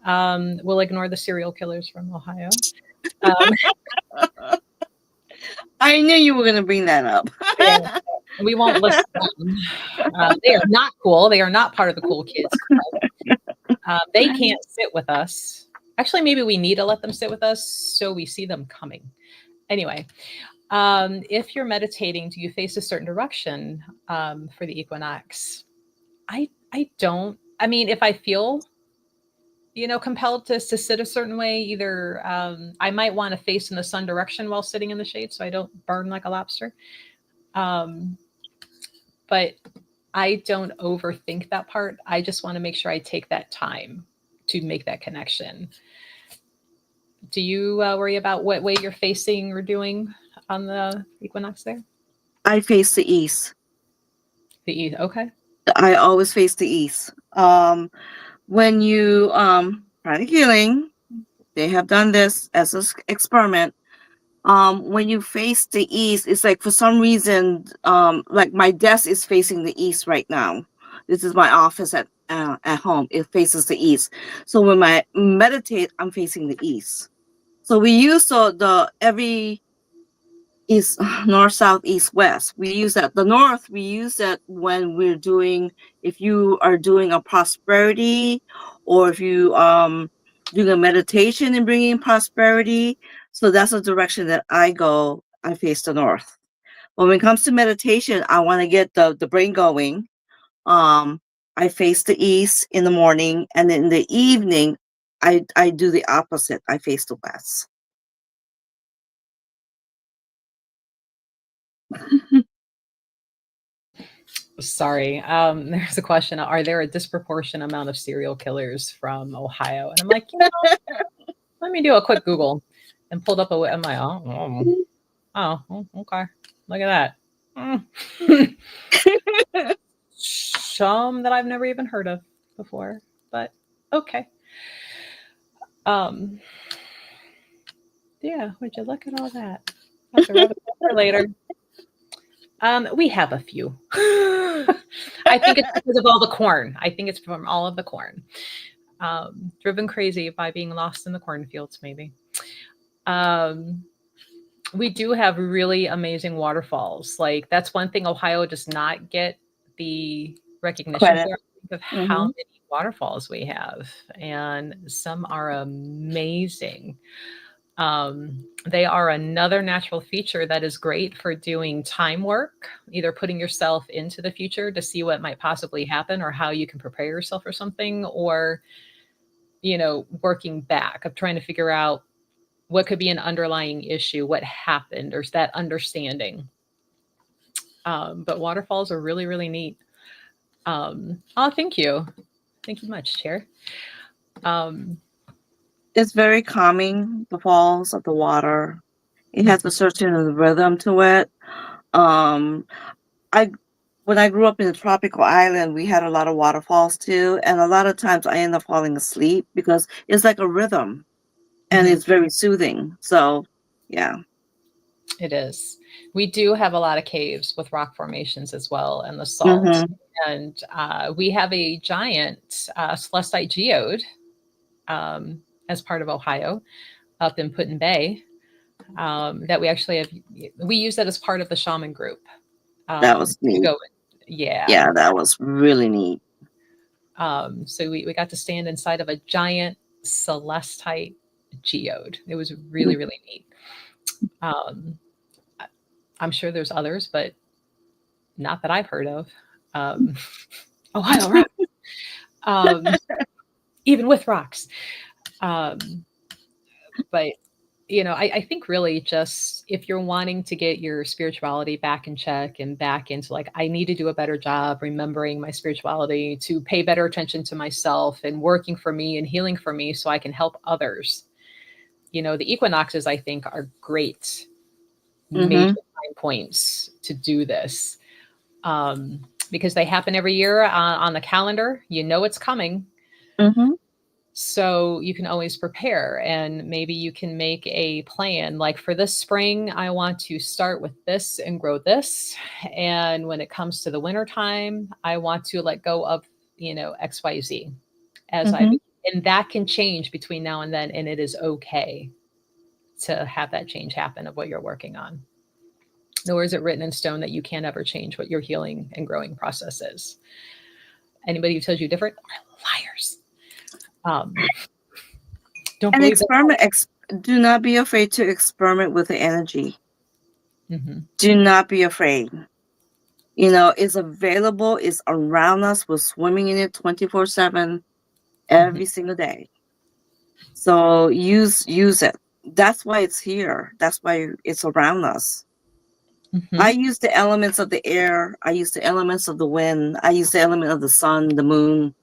We'll ignore the serial killers from Ohio. Um, I knew you were gonna bring that up. yeah, we won't list them. They are not cool. They are not part of the cool kids club. They can't sit with us. Actually, maybe we need to let them sit with us so we see them coming. Anyway, if you're meditating, do you face a certain direction for the equinox? I don't. I mean, if I feel compelled to sit a certain way, either I might want to face in the sun direction while sitting in the shade so I don't burn like a lobster. Um, but I don't overthink that part. I just want to make sure I take that time to make that connection. Do you worry about what way you're facing or doing on the equinox there? I face the east. The east. Okay. I always face the east. When you pranic healing, they have done this as an experiment. When you face the east, it's like for some reason, like my desk is facing the east right now. This is my office at home. It faces the east. So when I meditate, I'm facing the east. So we use the every east, north, south, east, west. We use that. The north, we use that when we're doing, if you are doing a prosperity, or if you doing a meditation and bringing prosperity. So that's the direction that I go. I face the north. When it comes to meditation, I want to get the brain going. Um, I face the east in the morning, and then in the evening, I do the opposite. I face the west. Sorry. There's a question. Are there a disproportionate amount of serial killers from Ohio? And I'm like, let me do a quick Google and pulled up a. I'm like, okay. Look at that. Some that I've never even heard of before, but okay. Um, yeah, would you look at all that? That's a rabbit for later. We have a few. I think it's because of all the corn. I think it's from all of the corn. Driven crazy by being lost in the cornfields, maybe. Um, we do have really amazing waterfalls. Like that's one thing Ohio does not get the recognition Credit. for. Think of how Mm-hmm. many waterfalls we have, and some are amazing. They are another natural feature that is great for doing time work, either putting yourself into the future to see what might possibly happen or how you can prepare yourself for something, or, working back of trying to figure out what could be an underlying issue, what happened, or that understanding. But waterfalls are really, really neat. Oh, thank you. Thank you much, Chair. It's very calming, the falls of the water. It has a certain rhythm to it. Um, I when I grew up in a tropical island, we had a lot of waterfalls too, and a lot of times I end up falling asleep because it's like a rhythm and Mhm. it's very soothing. So, yeah. It is. We do have a lot of caves with rock formations as well, and the salt. Mm-hmm. And we have a giant celestite geode as part of Ohio up in Put in Bay that we actually have. We use that as part of the shaman group That was to neat. go. Yeah. Yeah, that was really neat. So we got to stand inside of a giant celestite geode. It was really, really neat. Um, I'm sure there's others, but not that I've heard of. Um, Ohio rock, um, even with rocks. Um, but I think really just if you're wanting to get your spirituality back in check and back into like, I need to do a better job remembering my spirituality, to pay better attention to myself and working for me and healing for me so I can help others. The equinoxes, I think, are great major Mm-hmm. time points to do this. Um, because they happen every year on the calendar. You know it's coming. Mm-hmm. So you can always prepare, and maybe you can make a plan. Like for this spring, I want to start with this and grow this. And when it comes to the winter time, I want to let go of, XYZ as I, Mm-hmm. and that can change between now and then. And it is okay to have that change happen of what you're working on. Nor is it written in stone that you can't ever change what your healing and growing process is. Anybody who tells you different are liars. Don't And believe that. do not be afraid to experiment with the energy. Mm-hmm. Do not be afraid. It's available, it's around us, we're swimming in it 24/7 every single day. So use it. That's why it's here. That's why it's around us. Mm-hmm. I use the elements of the air, I use the elements of the wind, I use the element of the sun, the moon.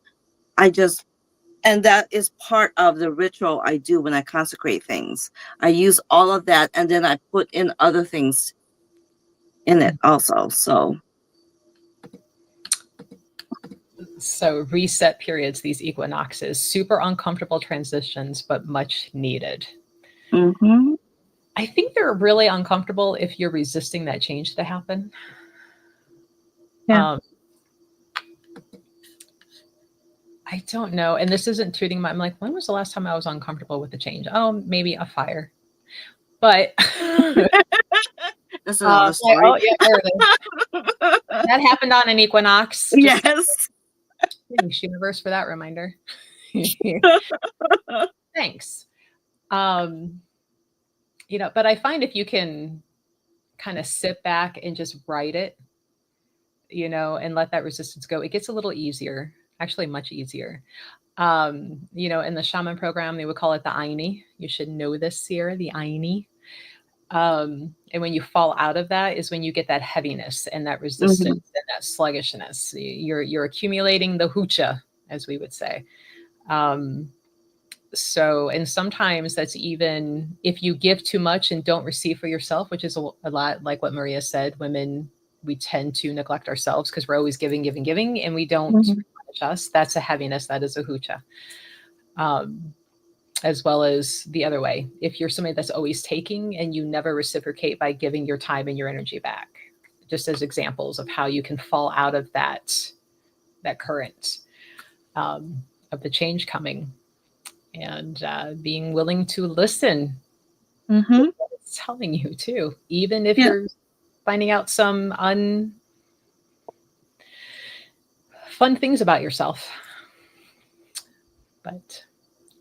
And that is part of the ritual I do when I consecrate things. I use all of that, and then I put in other things in it also. So reset periods, these equinoxes, super uncomfortable transitions, but much needed. Mm-hmm. I think they're really uncomfortable if you're resisting that change to happen. Yeah. I don't know. And this isn't treating I'm like, when was the last time I was uncomfortable with the change? Oh, maybe a fire. But That's another story. oh yeah, there it is. That happened on an equinox. Yes. Thanks, universe, for that reminder. Thanks. But I find if you can kind of sit back and just write it, and let that resistance go, it gets a little easier, actually much easier. In the shaman program, they would call it the Aini. You should know this, Sierra, the Aini. And when you fall out of that is when you get that heaviness and that resistance and that sluggishness. You're accumulating the hucha, as we would say. And sometimes that's even if you give too much and don't receive for yourself, which is a lot like what Maria said, women, we tend to neglect ourselves because we're always giving, and we don't replenish us. That's a heaviness. That is a hucha. As well as the other way. If you're somebody that's always taking and you never reciprocate by giving your time and your energy back, just as examples of how you can fall out of that current of the change coming. And being willing to listen to what it's telling you too, even if you're finding out some fun things about yourself. But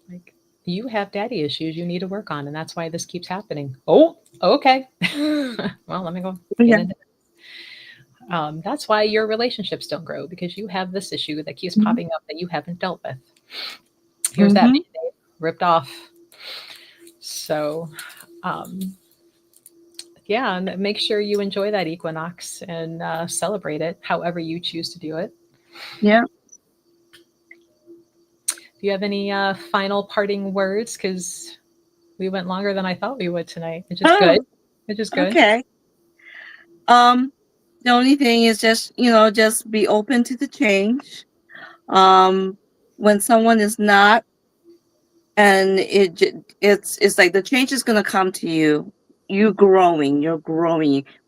like, you have daddy issues you need to work on, and that's why this keeps happening. Oh, okay. Well, let me go. That's why your relationships don't grow, because you have this issue that keeps popping up that you haven't dealt with. Here's that ripped off. So, and make sure you enjoy that equinox and celebrate it however you choose to do it. Yeah. Do you have any final parting words? Because we went longer than I thought we would tonight. It's just good. It's just good. Okay. The only thing is just be open to the change. When someone is not, and it's like the change is going to come to you. You're growing.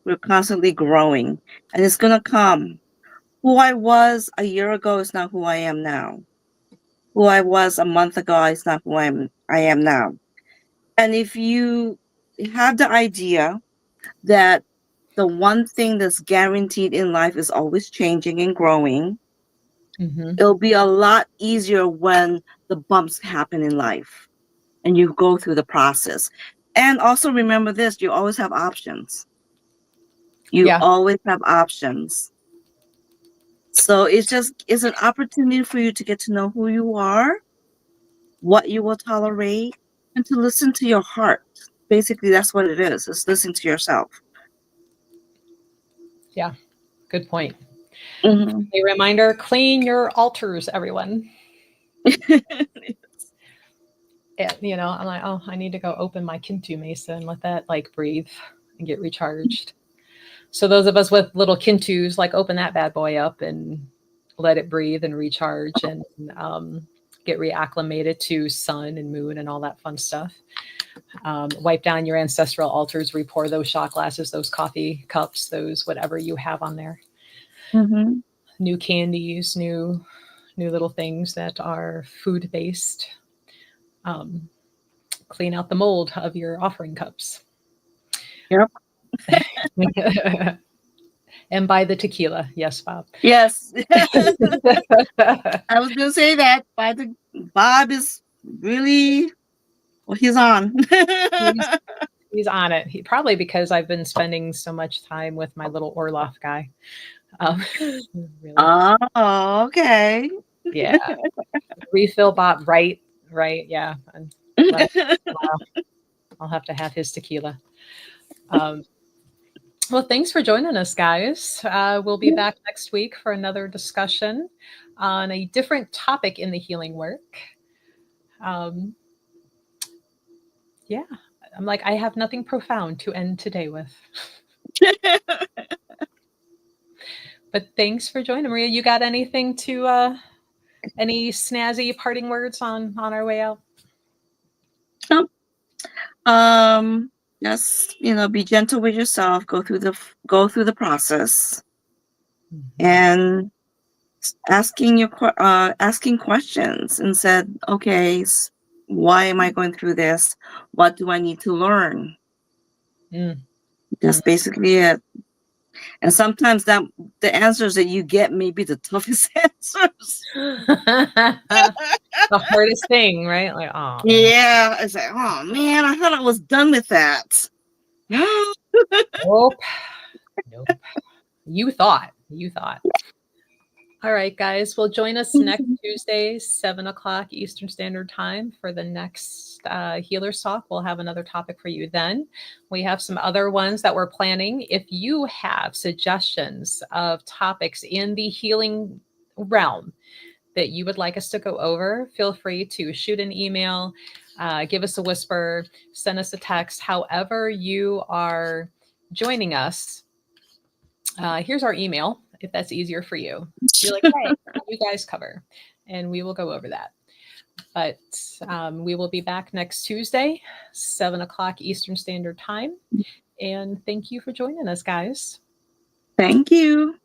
We're constantly growing, and it's going to come. Who I was a year ago is not who I am now. Who I was a month ago is not who I am now. And if you have the idea that the one thing that's guaranteed in life is always changing and growing, it'll be a lot easier when the bumps happen in life and you go through the process. And also remember this, you always have options. You always have options. So it's an opportunity for you to get to know who you are, what you will tolerate, and to listen to your heart. Basically, that's what it is. It's listening to yourself. Yeah, good point. A reminder, clean your altars, everyone. I'm like, oh, I need to go open my Kintu Mesa and let that breathe and get recharged. So those of us with little kintus, like open that bad boy up and let it breathe and recharge and get reacclimated to sun and moon and all that fun stuff. Wipe down your ancestral altars, repour those shot glasses, those coffee cups, those whatever you have on there. Mm-hmm. New candies, new little things that are food based. Clean out the mold of your offering cups. Yep. And buy the tequila. Yes, Bob. Yes. I was gonna say that. Bob is really he's on. He's on it. He probably because I've been spending so much time with my little Orloff guy. Really. Oh, okay. Yeah. Refill Bob. Right. Yeah. And I'll have to have his tequila. Well, thanks for joining us, guys. We'll be back next week for another discussion on a different topic in the healing work. Yeah, I'm like, I have nothing profound to end today with. But thanks for joining, Maria. You got anything to, any snazzy parting words on our way out? Just be gentle with yourself. Go through the process, and asking questions and said, okay, why am I going through this? What do I need to learn? That's basically it. And sometimes the answers that you get may be the toughest answers. The hardest thing, right? Like, oh. Yeah. It's like, oh man, I thought I was done with that. No. Nope. You thought. All right, guys. Well, join us next Tuesday, 7:00 Eastern Standard Time for the next Healers Talk. We'll have another topic for you then. We have some other ones that we're planning. If you have suggestions of topics in the healing realm that you would like us to go over, feel free to shoot an email, give us a whisper, send us a text, however you are joining us. Here's our email, if that's easier for you. You're like, hey, you guys cover, and we will go over that. But we will be back next Tuesday, 7:00 Eastern Standard Time. And thank you for joining us, guys. Thank you.